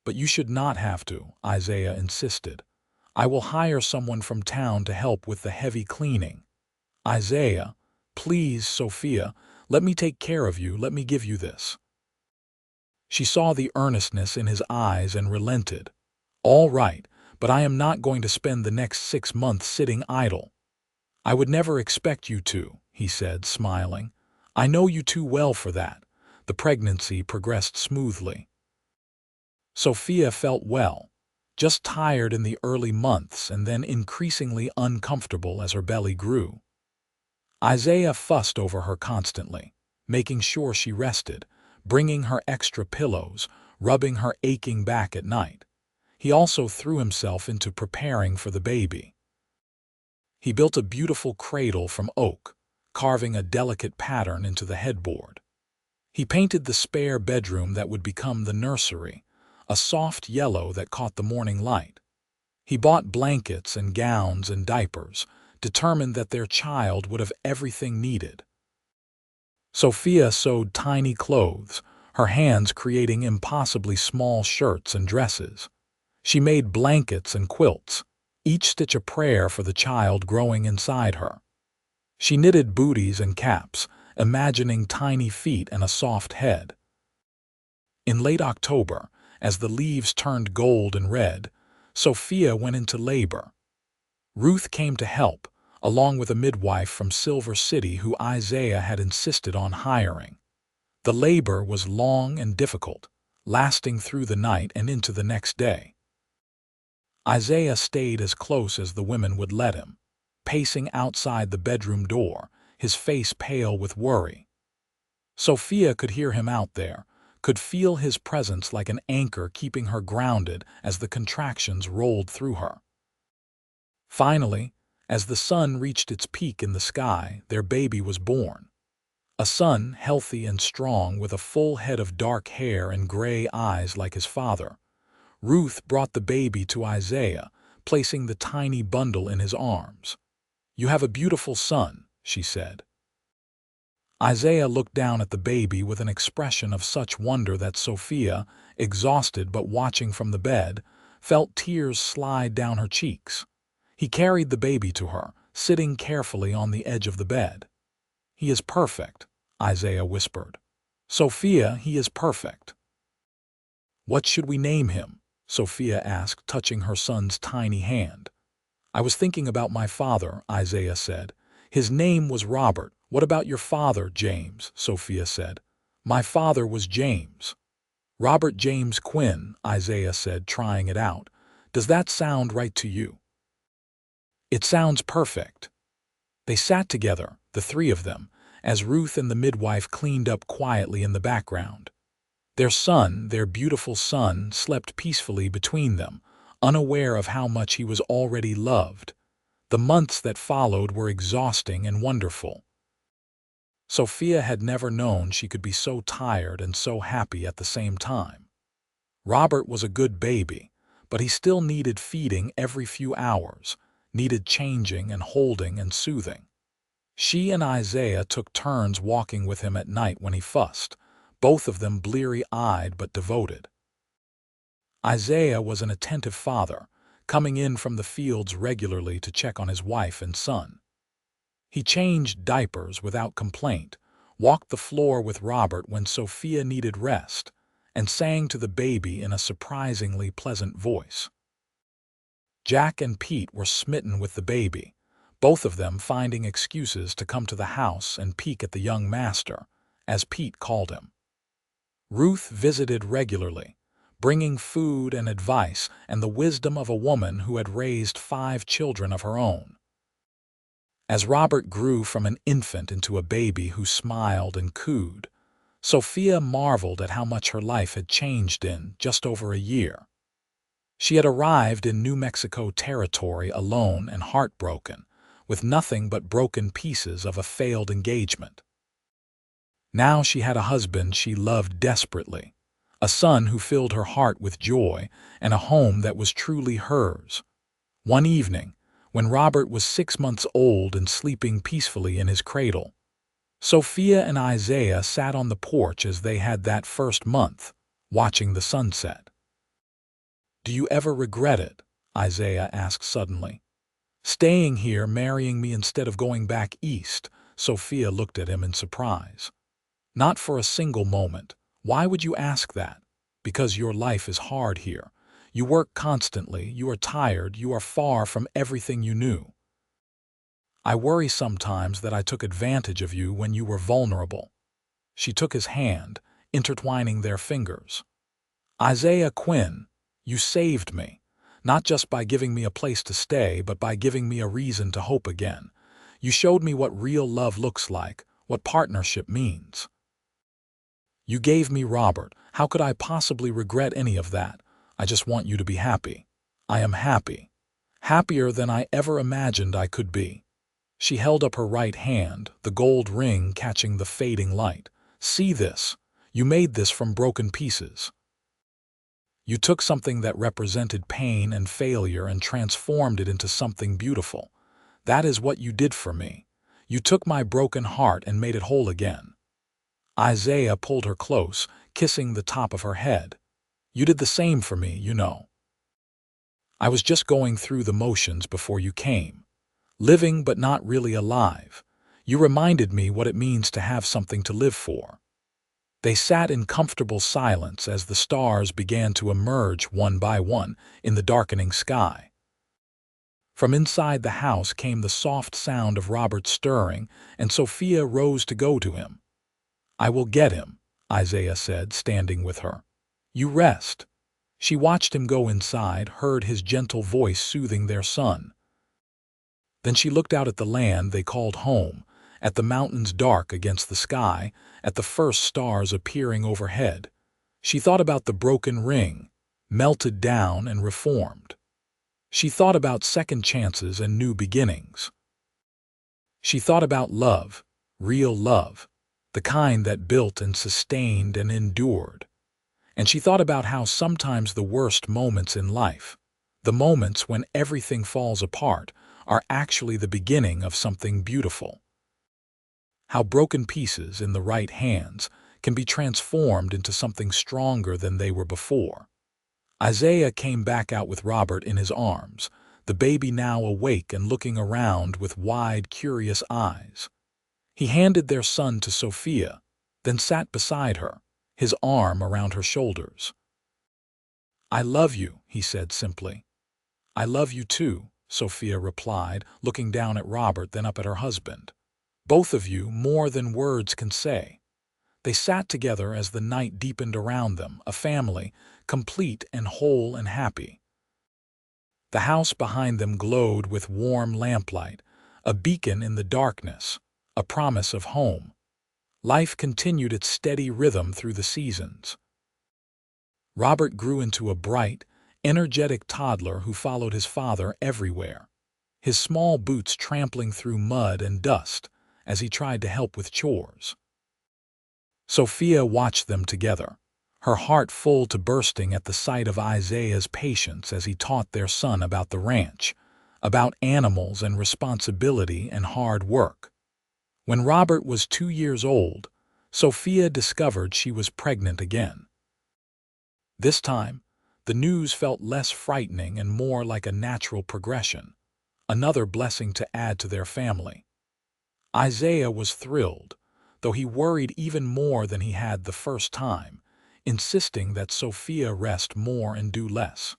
S1: "But you should not have to," Isaiah insisted. "I will hire someone from town to help with the heavy cleaning." "Isaiah, please, Sophia, let me take care of you. Let me give you this." She saw the earnestness in his eyes and relented. "All right, but I am not going to spend the next 6 months sitting idle." "I would never expect you to," he said, smiling. "I know you too well for that." The pregnancy progressed smoothly. Sophia felt well, just tired in the early months and then increasingly uncomfortable as her belly grew. Isaiah fussed over her constantly, making sure she rested, bringing her extra pillows, rubbing her aching back at night. He also threw himself into preparing for the baby. He built a beautiful cradle from oak, carving a delicate pattern into the headboard. He painted the spare bedroom that would become the nursery, a soft yellow that caught the morning light. He bought blankets and gowns and diapers, determined that their child would have everything needed. Sophia sewed tiny clothes, her hands creating impossibly small shirts and dresses. She made blankets and quilts, each stitch a prayer for the child growing inside her. She knitted booties and caps, imagining tiny feet and a soft head. In late October, as the leaves turned gold and red, Sophia went into labor. Ruth came to help, along with a midwife from Silver City who Isaiah had insisted on hiring. The labor was long and difficult, lasting through the night and into the next day. Isaiah stayed as close as the women would let him, pacing outside the bedroom door, his face pale with worry. Sophia could hear him out there, could feel his presence like an anchor keeping her grounded as the contractions rolled through her. Finally, as the sun reached its peak in the sky, their baby was born. A son, healthy and strong, with a full head of dark hair and gray eyes like his father. Ruth brought the baby to Isaiah, placing the tiny bundle in his arms. "You have a beautiful son," she said. Isaiah looked down at the baby with an expression of such wonder that Sophia, exhausted but watching from the bed, felt tears slide down her cheeks. He carried the baby to her, sitting carefully on the edge of the bed. "He is perfect," Isaiah whispered. "Sophia, he is perfect." "What should we name him?" Sophia asked, touching her son's tiny hand. "I was thinking about my father," Isaiah said. "His name was Robert." "What about your father, James?" Sophia said. "My father was James." "Robert James Quinn," Isaiah said, trying it out. "Does that sound right to you?" "It sounds perfect." They sat together, the three of them, as Ruth and the midwife cleaned up quietly in the background. Their son, their beautiful son, slept peacefully between them, unaware of how much he was already loved. The months that followed were exhausting and wonderful. Sophia had never known she could be so tired and so happy at the same time. Robert was a good baby, but he still needed feeding every few hours, needed changing and holding and soothing. She and Isaiah took turns walking with him at night when he fussed, both of them bleary-eyed but devoted. Isaiah was an attentive father, coming in from the fields regularly to check on his wife and son. He changed diapers without complaint, walked the floor with Robert when Sophia needed rest, and sang to the baby in a surprisingly pleasant voice. Jack and Pete were smitten with the baby, both of them finding excuses to come to the house and peek at the young master, as Pete called him. Ruth visited regularly, bringing food and advice and the wisdom of a woman who had raised 5 children of her own. As Robert grew from an infant into a baby who smiled and cooed, Sophia marveled at how much her life had changed in just over a year. She had arrived in New Mexico territory alone and heartbroken, with nothing but broken pieces of a failed engagement. Now she had a husband she loved desperately, a son who filled her heart with joy, and a home that was truly hers. One evening, when Robert was 6 months old and sleeping peacefully in his cradle, Sophia and Isaiah sat on the porch as they had that first month, watching the sunset. "Do you ever regret it?" Isaiah asked suddenly. "Staying here, marrying me instead of going back east?" Sophia looked at him in surprise. "Not for a single moment. Why would you ask that?" "Because your life is hard here. You work constantly, you are tired, you are far from everything you knew. I worry sometimes that I took advantage of you when you were vulnerable." She took his hand, intertwining their fingers. "Isaiah Quinn, you saved me, not just by giving me a place to stay, but by giving me a reason to hope again. You showed me what real love looks like, what partnership means. You gave me Robert. How could I possibly regret any of that? I just want you to be happy. I am happy. Happier than I ever imagined I could be." She held up her right hand, the gold ring catching the fading light. "See this. You made this from broken pieces. You took something that represented pain and failure and transformed it into something beautiful. That is what you did for me. You took my broken heart and made it whole again." Isaiah pulled her close, kissing the top of her head. "You did the same for me, you know. I was just going through the motions before you came. Living but not really alive. You reminded me what it means to have something to live for." They sat in comfortable silence as the stars began to emerge one by one in the darkening sky. From inside the house came the soft sound of Robert stirring, and Sophia rose to go to him. "I will get him," Isaiah said, standing with her. "You rest." She watched him go inside, heard his gentle voice soothing their son. Then she looked out at the land they called home, at the mountains dark against the sky, at the first stars appearing overhead. She thought about the broken ring, melted down and reformed. She thought about second chances and new beginnings. She thought about love, real love, the kind that built and sustained and endured. And she thought about how sometimes the worst moments in life, the moments when everything falls apart, are actually the beginning of something beautiful. How broken pieces in the right hands can be transformed into something stronger than they were before. Isaiah came back out with Robert in his arms, the baby now awake and looking around with wide, curious eyes. He handed their son to Sophia, then sat beside her, his arm around her shoulders. "I love you," he said simply. "I love you too," Sophia replied, looking down at Robert then up at her husband. "Both of you more than words can say." They sat together as the night deepened around them, a family, complete and whole and happy. The house behind them glowed with warm lamplight, a beacon in the darkness, a promise of home. Life continued its steady rhythm through the seasons. Robert grew into a bright, energetic toddler who followed his father everywhere, his small boots trampling through mud and dust as he tried to help with chores. Sophia watched them together, her heart full to bursting at the sight of Isaiah's patience as he taught their son about the ranch, about animals and responsibility and hard work. When Robert was 2 years old, Sophia discovered she was pregnant again. This time, the news felt less frightening and more like a natural progression, another blessing to add to their family. Isaiah was thrilled, though he worried even more than he had the first time, insisting that Sophia rest more and do less.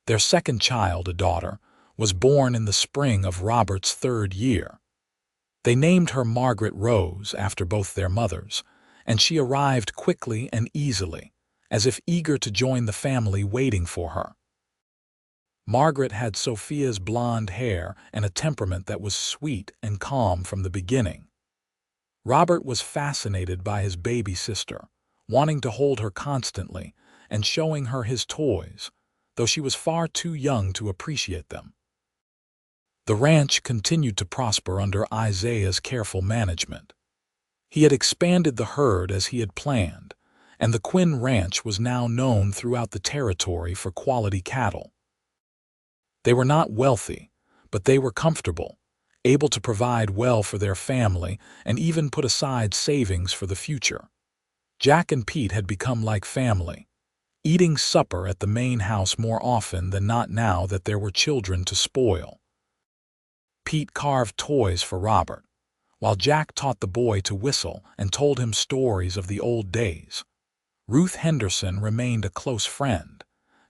S1: Their second child, a daughter, was born in the spring of Robert's 3rd year. They named her Margaret Rose after both their mothers, and she arrived quickly and easily, as if eager to join the family waiting for her. Margaret had Sophia's blonde hair and a temperament that was sweet and calm from the beginning. Robert was fascinated by his baby sister, wanting to hold her constantly and showing her his toys, though she was far too young to appreciate them. The ranch continued to prosper under Isaiah's careful management. He had expanded the herd as he had planned, and the Quinn Ranch was now known throughout the territory for quality cattle. They were not wealthy, but they were comfortable, able to provide well for their family and even put aside savings for the future. Jack and Pete had become like family, eating supper at the main house more often than not now that there were children to spoil. Pete carved toys for Robert, while Jack taught the boy to whistle and told him stories of the old days. Ruth Henderson remained a close friend,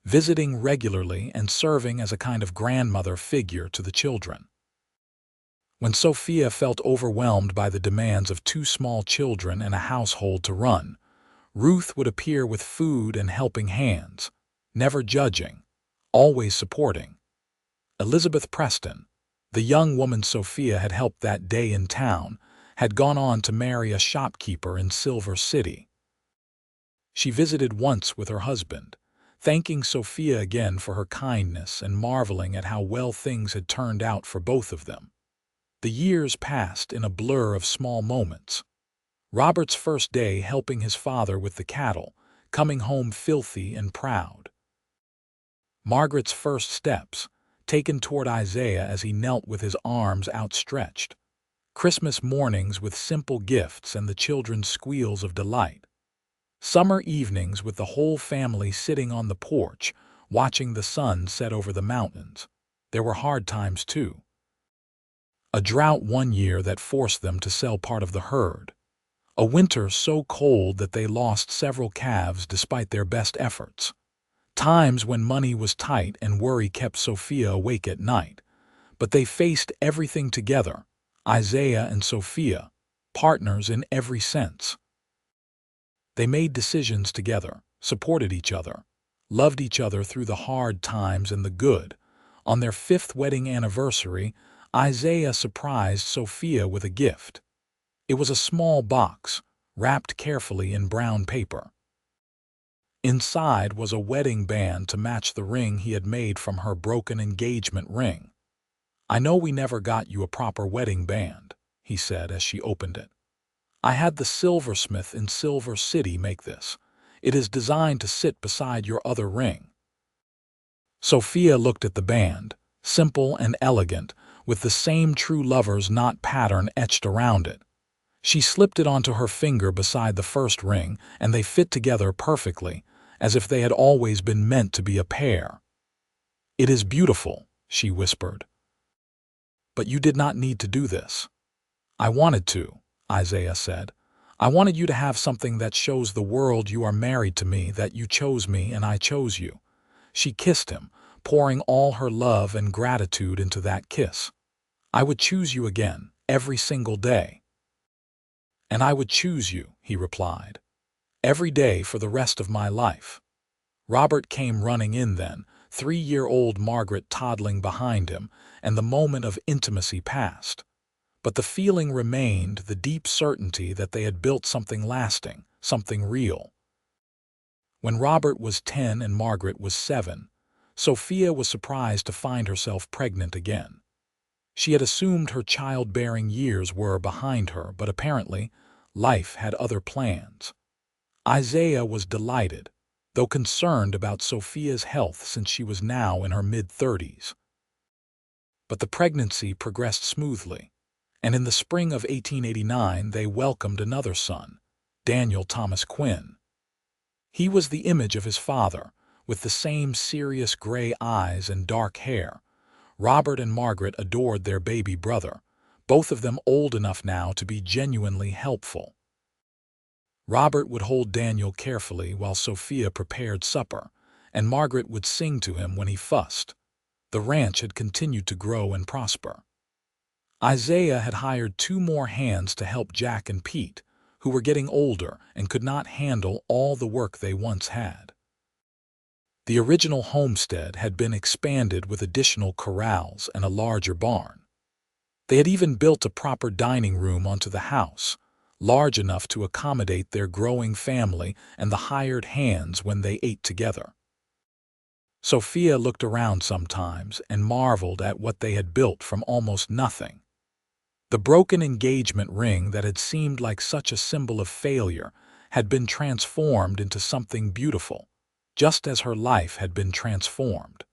S1: visiting regularly and serving as a kind of grandmother figure to the children. When Sophia felt overwhelmed by the demands of 2 small children and a household to run, Ruth would appear with food and helping hands, never judging, always supporting. Elizabeth Preston, the young woman Sophia had helped that day in town, had gone on to marry a shopkeeper in Silver City. She visited once with her husband, thanking Sophia again for her kindness and marveling at how well things had turned out for both of them. The years passed in a blur of small moments. Robert's first day helping his father with the cattle, coming home filthy and proud. Margaret's first steps, taken toward Isaiah as he knelt with his arms outstretched. Christmas mornings with simple gifts and the children's squeals of delight. Summer evenings with the whole family sitting on the porch, watching the sun set over the mountains. There were hard times too. A drought one year that forced them to sell part of the herd. A winter so cold that they lost several calves despite their best efforts. Times when money was tight and worry kept Sophia awake at night. But they faced everything together, Isaiah and Sophia, partners in every sense. They made decisions together, supported each other, loved each other through the hard times and the good. On their 5th wedding anniversary, Isaiah surprised Sophia with a gift. It was a small box, wrapped carefully in brown paper. Inside was a wedding band to match the ring he had made from her broken engagement ring. "I know we never got you a proper wedding band," he said as she opened it. "I had the silversmith in Silver City make this. It is designed to sit beside your other ring." Sophia looked at the band, simple and elegant, with the same true lover's knot pattern etched around it. She slipped it onto her finger beside the first ring, and they fit together perfectly, as if they had always been meant to be a pair. "It is beautiful," she whispered. "But you did not need to do this." "I wanted to," Isaiah said. "I wanted you to have something that shows the world you are married to me, that you chose me and I chose you." She kissed him, pouring all her love and gratitude into that kiss. "I would choose you again, every single day." "And I would choose you," he replied, "every day for the rest of my life." Robert came running in then, 3-year-old Margaret toddling behind him, and the moment of intimacy passed. But the feeling remained, the deep certainty that they had built something lasting, something real. When Robert was 10 and Margaret was 7, Sophia was surprised to find herself pregnant again. She had assumed her childbearing years were behind her, but apparently life had other plans. Isaiah was delighted, though concerned about Sophia's health since she was now in her mid-30s. But the pregnancy progressed smoothly, and in the spring of 1889 they welcomed another son, Daniel Thomas Quinn. He was the image of his father, with the same serious gray eyes and dark hair. Robert and Margaret adored their baby brother, both of them old enough now to be genuinely helpful. Robert would hold Daniel carefully while Sophia prepared supper, and Margaret would sing to him when he fussed. The ranch had continued to grow and prosper. Isaiah had hired 2 more hands to help Jack and Pete, who were getting older and could not handle all the work they once had. The original homestead had been expanded with additional corrals and a larger barn. They had even built a proper dining room onto the house, large enough to accommodate their growing family and the hired hands when they ate together. Sophia looked around sometimes and marveled at what they had built from almost nothing. The broken engagement ring that had seemed like such a symbol of failure had been transformed into something beautiful, just as her life had been transformed.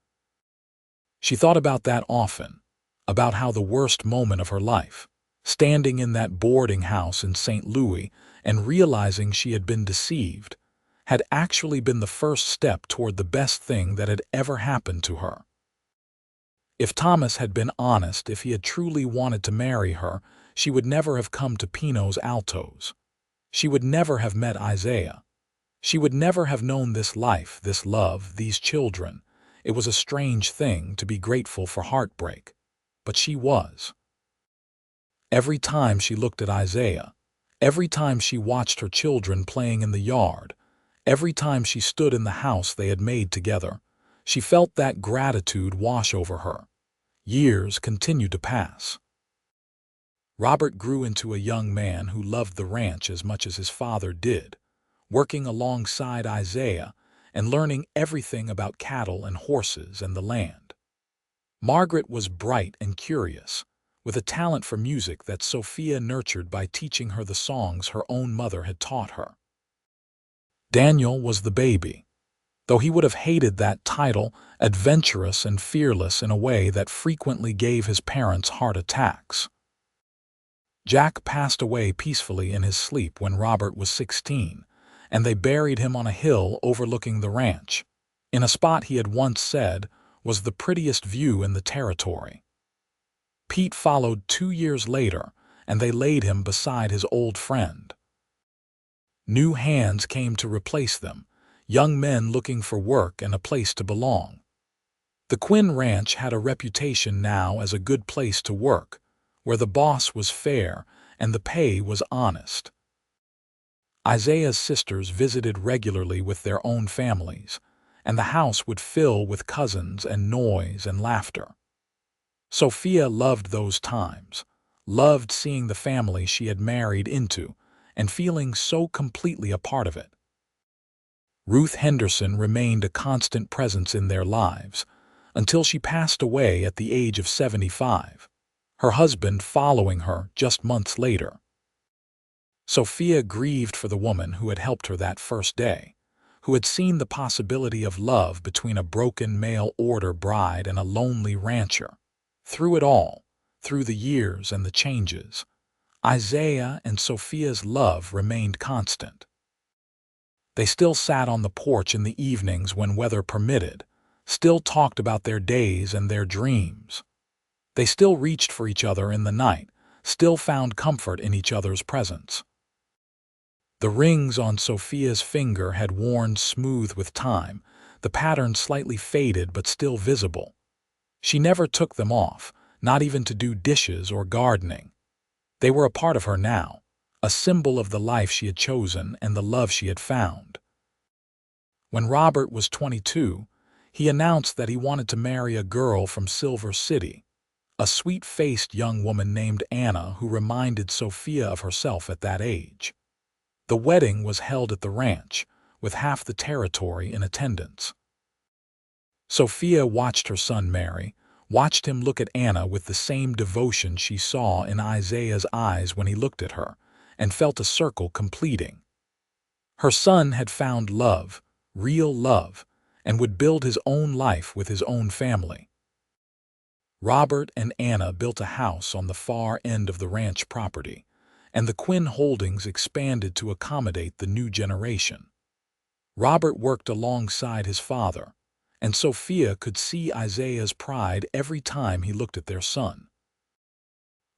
S1: She thought about that often, about how the worst moment of her life, standing in that boarding house in St. Louis and realizing she had been deceived, had actually been the first step toward the best thing that had ever happened to her. If Thomas had been honest, if he had truly wanted to marry her, she would never have come to Pinos Altos. She would never have met Isaiah. She would never have known this life, this love, these children. It was a strange thing to be grateful for heartbreak, but she was. Every time she looked at Isaiah, every time she watched her children playing in the yard, every time she stood in the house they had made together, she felt that gratitude wash over her. Years continued to pass. Robert grew into a young man who loved the ranch as much as his father did, working alongside Isaiah and learning everything about cattle and horses and the land. Margaret was bright and curious, with a talent for music that Sophia nurtured by teaching her the songs her own mother had taught her. Daniel was the baby, though he would have hated that title, adventurous and fearless in a way that frequently gave his parents heart attacks. Jack passed away peacefully in his sleep when Robert was 16, and they buried him on a hill overlooking the ranch, in a spot he had once said was the prettiest view in the territory. Pete followed 2 years later, and they laid him beside his old friend. New hands came to replace them, young men looking for work and a place to belong. The Quinn Ranch had a reputation now as a good place to work, where the boss was fair and the pay was honest. Isaiah's sisters visited regularly with their own families, and the house would fill with cousins and noise and laughter. Sophia loved those times, loved seeing the family she had married into, and feeling so completely a part of it. Ruth Henderson remained a constant presence in their lives until she passed away at the age of 75, her husband following her just months later. Sophia grieved for the woman who had helped her that first day, who had seen the possibility of love between a broken mail-order bride and a lonely rancher. Through it all, through the years and the changes, Isaiah and Sophia's love remained constant. They still sat on the porch in the evenings when weather permitted, still talked about their days and their dreams. They still reached for each other in the night, still found comfort in each other's presence. The rings on Sophia's finger had worn smooth with time, the pattern slightly faded but still visible. She never took them off, not even to do dishes or gardening. They were a part of her now, a symbol of the life she had chosen and the love she had found. When Robert was 22, he announced that he wanted to marry a girl from Silver City, a sweet-faced young woman named Anna who reminded Sophia of herself at that age. The wedding was held at the ranch, with half the territory in attendance. Sophia watched her son marry, watched him look at Anna with the same devotion she saw in Isaiah's eyes when he looked at her, and felt a circle completing. Her son had found love, real love, and would build his own life with his own family. Robert and Anna built a house on the far end of the ranch property, and the Quinn holdings expanded to accommodate the new generation. Robert worked alongside his father, and Sophia could see Isaiah's pride every time he looked at their son.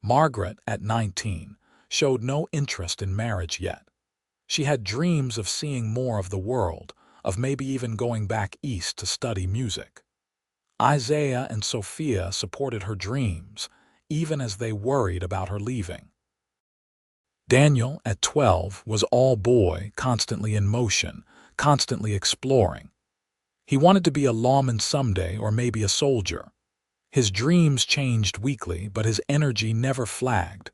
S1: Margaret, at 19, showed no interest in marriage yet. She had dreams of seeing more of the world, of maybe even going back east to study music. Isaiah and Sophia supported her dreams, even as they worried about her leaving. Daniel, at 12, was all boy, constantly in motion, constantly exploring. He wanted to be a lawman someday or maybe a soldier. His dreams changed weekly, but his energy never flagged.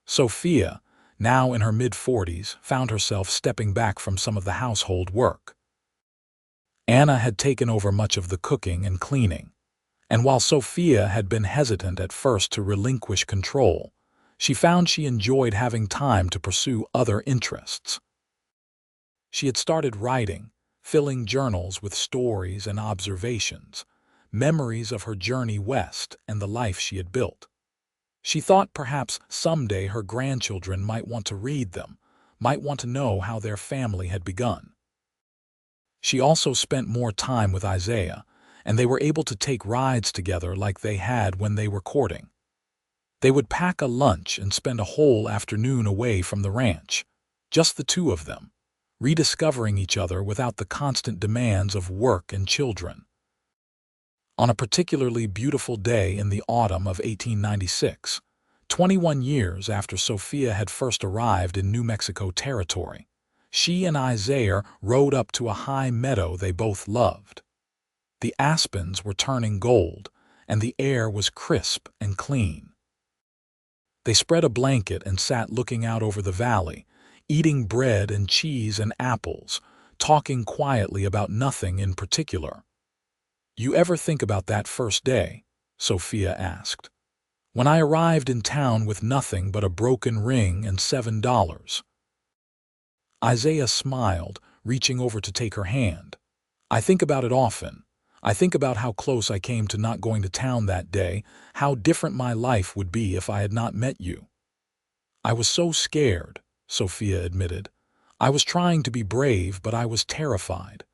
S1: Sophia, now in her mid-40s, found herself stepping back from some of the household work. Anna had taken over much of the cooking and cleaning, and while Sophia had been hesitant at first to relinquish control, she found she enjoyed having time to pursue other interests. She had started writing, filling journals with stories and observations, memories of her journey west and the life she had built. She thought perhaps someday her grandchildren might want to read them, might want to know how their family had begun. She also spent more time with Isaiah, and they were able to take rides together like they had when they were courting. They would pack a lunch and spend a whole afternoon away from the ranch, just the two of them, rediscovering each other without the constant demands of work and children. On a particularly beautiful day in the autumn of 1896, 21 years after Sophia had first arrived in New Mexico territory, she and Isaiah rode up to a high meadow they both loved. The aspens were turning gold, and the air was crisp and clean. They spread a blanket and sat looking out over the valley, eating bread and cheese and apples, talking quietly about nothing in particular. "You ever think about that first day?" Sophia asked. "When I arrived in town with nothing but a broken ring and $7. Isaiah smiled, reaching over to take her hand. "I think about it often. I think about how close I came to not going to town that day, how different my life would be if I had not met you." "I was so scared," Sophia admitted. "I was trying to be brave, but I was terrified.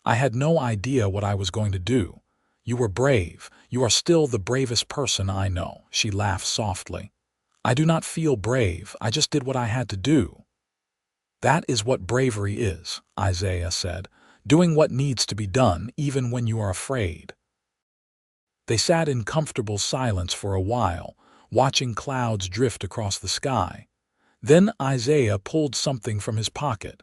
S1: I had no idea what I was going to do. You were brave. You are still the bravest person I know," she laughed softly. "I do not feel brave. I just did what I had to do." "That is what bravery is," Isaiah said, "doing what needs to be done even when you are afraid." They sat in comfortable silence for a while, watching clouds drift across the sky. Then Isaiah pulled something from his pocket.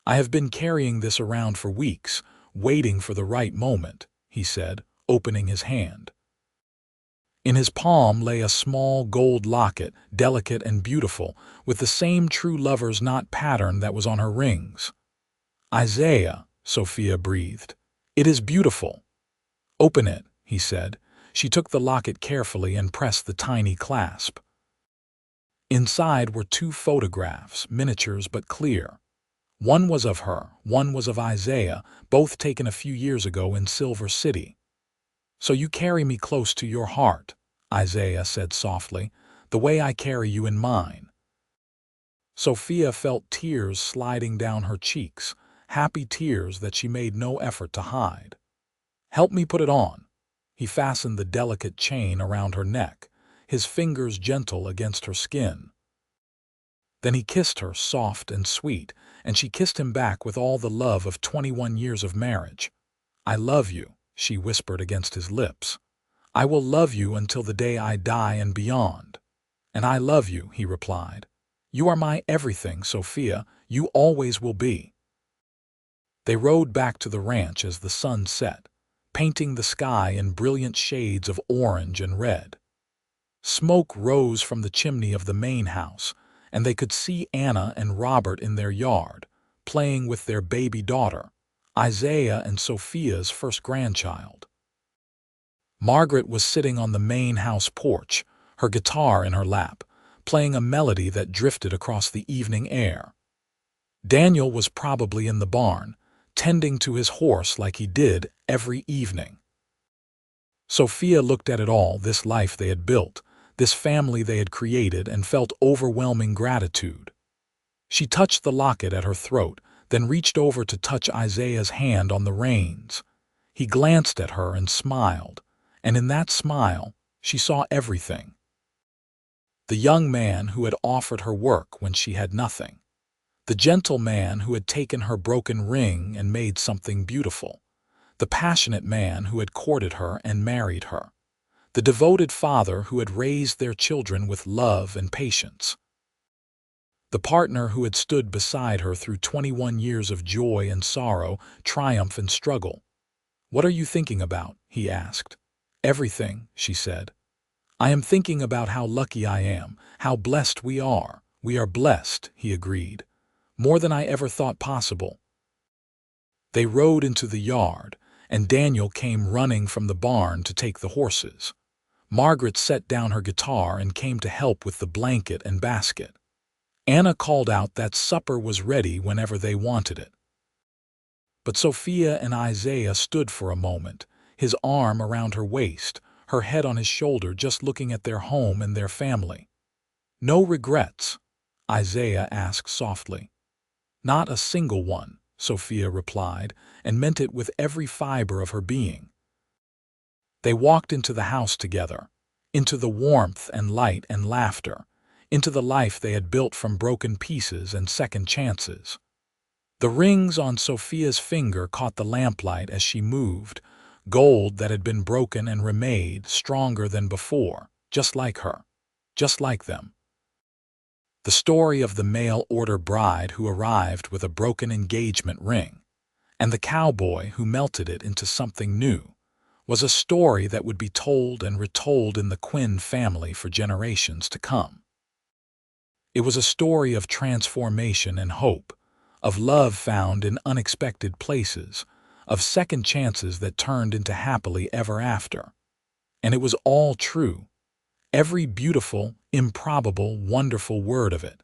S1: "I have been carrying this around for weeks, waiting for the right moment," he said, opening his hand. In his palm lay a small gold locket, delicate and beautiful, with the same true lover's knot pattern that was on her rings. "Isaiah," Sophia breathed. "It is beautiful." "Open it," he said. She took the locket carefully and pressed the tiny clasp. Inside were two photographs, miniatures but clear. One was of her, one was of Isaiah, both taken a few years ago in Silver City. "So you carry me close to your heart," Isaiah said softly, "the way I carry you in mine." Sophia felt tears sliding down her cheeks, happy tears that she made no effort to hide. "Help me put it on." He fastened the delicate chain around her neck, his fingers gentle against her skin. Then he kissed her, soft and sweet, and she kissed him back with all the love of 21 years of marriage. "I love you," she whispered against his lips. "I will love you until the day I die and beyond." "And I love you," he replied. "You are my everything, Sophia. You always will be." They rode back to the ranch as the sun set, painting the sky in brilliant shades of orange and red. Smoke rose from the chimney of the main house, and they could see Anna and Robert in their yard, playing with their baby daughter, Isaiah and Sophia's first grandchild. Margaret was sitting on the main house porch, her guitar in her lap, playing a melody that drifted across the evening air. Daniel was probably in the barn, tending to his horse like he did every evening. Sophia looked at it all, this life they had built, this family they had created, and felt overwhelming gratitude. She touched the locket at her throat, then reached over to touch Isaiah's hand on the reins. He glanced at her and smiled, and in that smile, she saw everything. The young man who had offered her work when she had nothing. The gentle man who had taken her broken ring and made something beautiful. The passionate man who had courted her and married her. The devoted father who had raised their children with love and patience. The partner who had stood beside her through 21 years of joy and sorrow, triumph and struggle. "What are you thinking about?" he asked. "Everything," she said. "I am thinking about how lucky I am, how blessed we are." "We are blessed," he agreed. "More than I ever thought possible." They rode into the yard, and Daniel came running from the barn to take the horses. Margaret set down her guitar and came to help with the blanket and basket. Anna called out that supper was ready whenever they wanted it. But Sophia and Isaiah stood for a moment, his arm around her waist, her head on his shoulder, just looking at their home and their family. "No regrets?" Isaiah asked softly. "Not a single one," Sophia replied, and meant it with every fiber of her being. They walked into the house together, into the warmth and light and laughter, into the life they had built from broken pieces and second chances. The rings on Sophia's finger caught the lamplight as she moved, gold that had been broken and remade, stronger than before, just like her, just like them. The story of the mail-order bride who arrived with a broken engagement ring, and the cowboy who melted it into something new, was a story that would be told and retold in the Quinn family for generations to come. It was a story of transformation and hope, of love found in unexpected places, of second chances that turned into happily ever after. And it was all true. Every beautiful, improbable, wonderful word of it.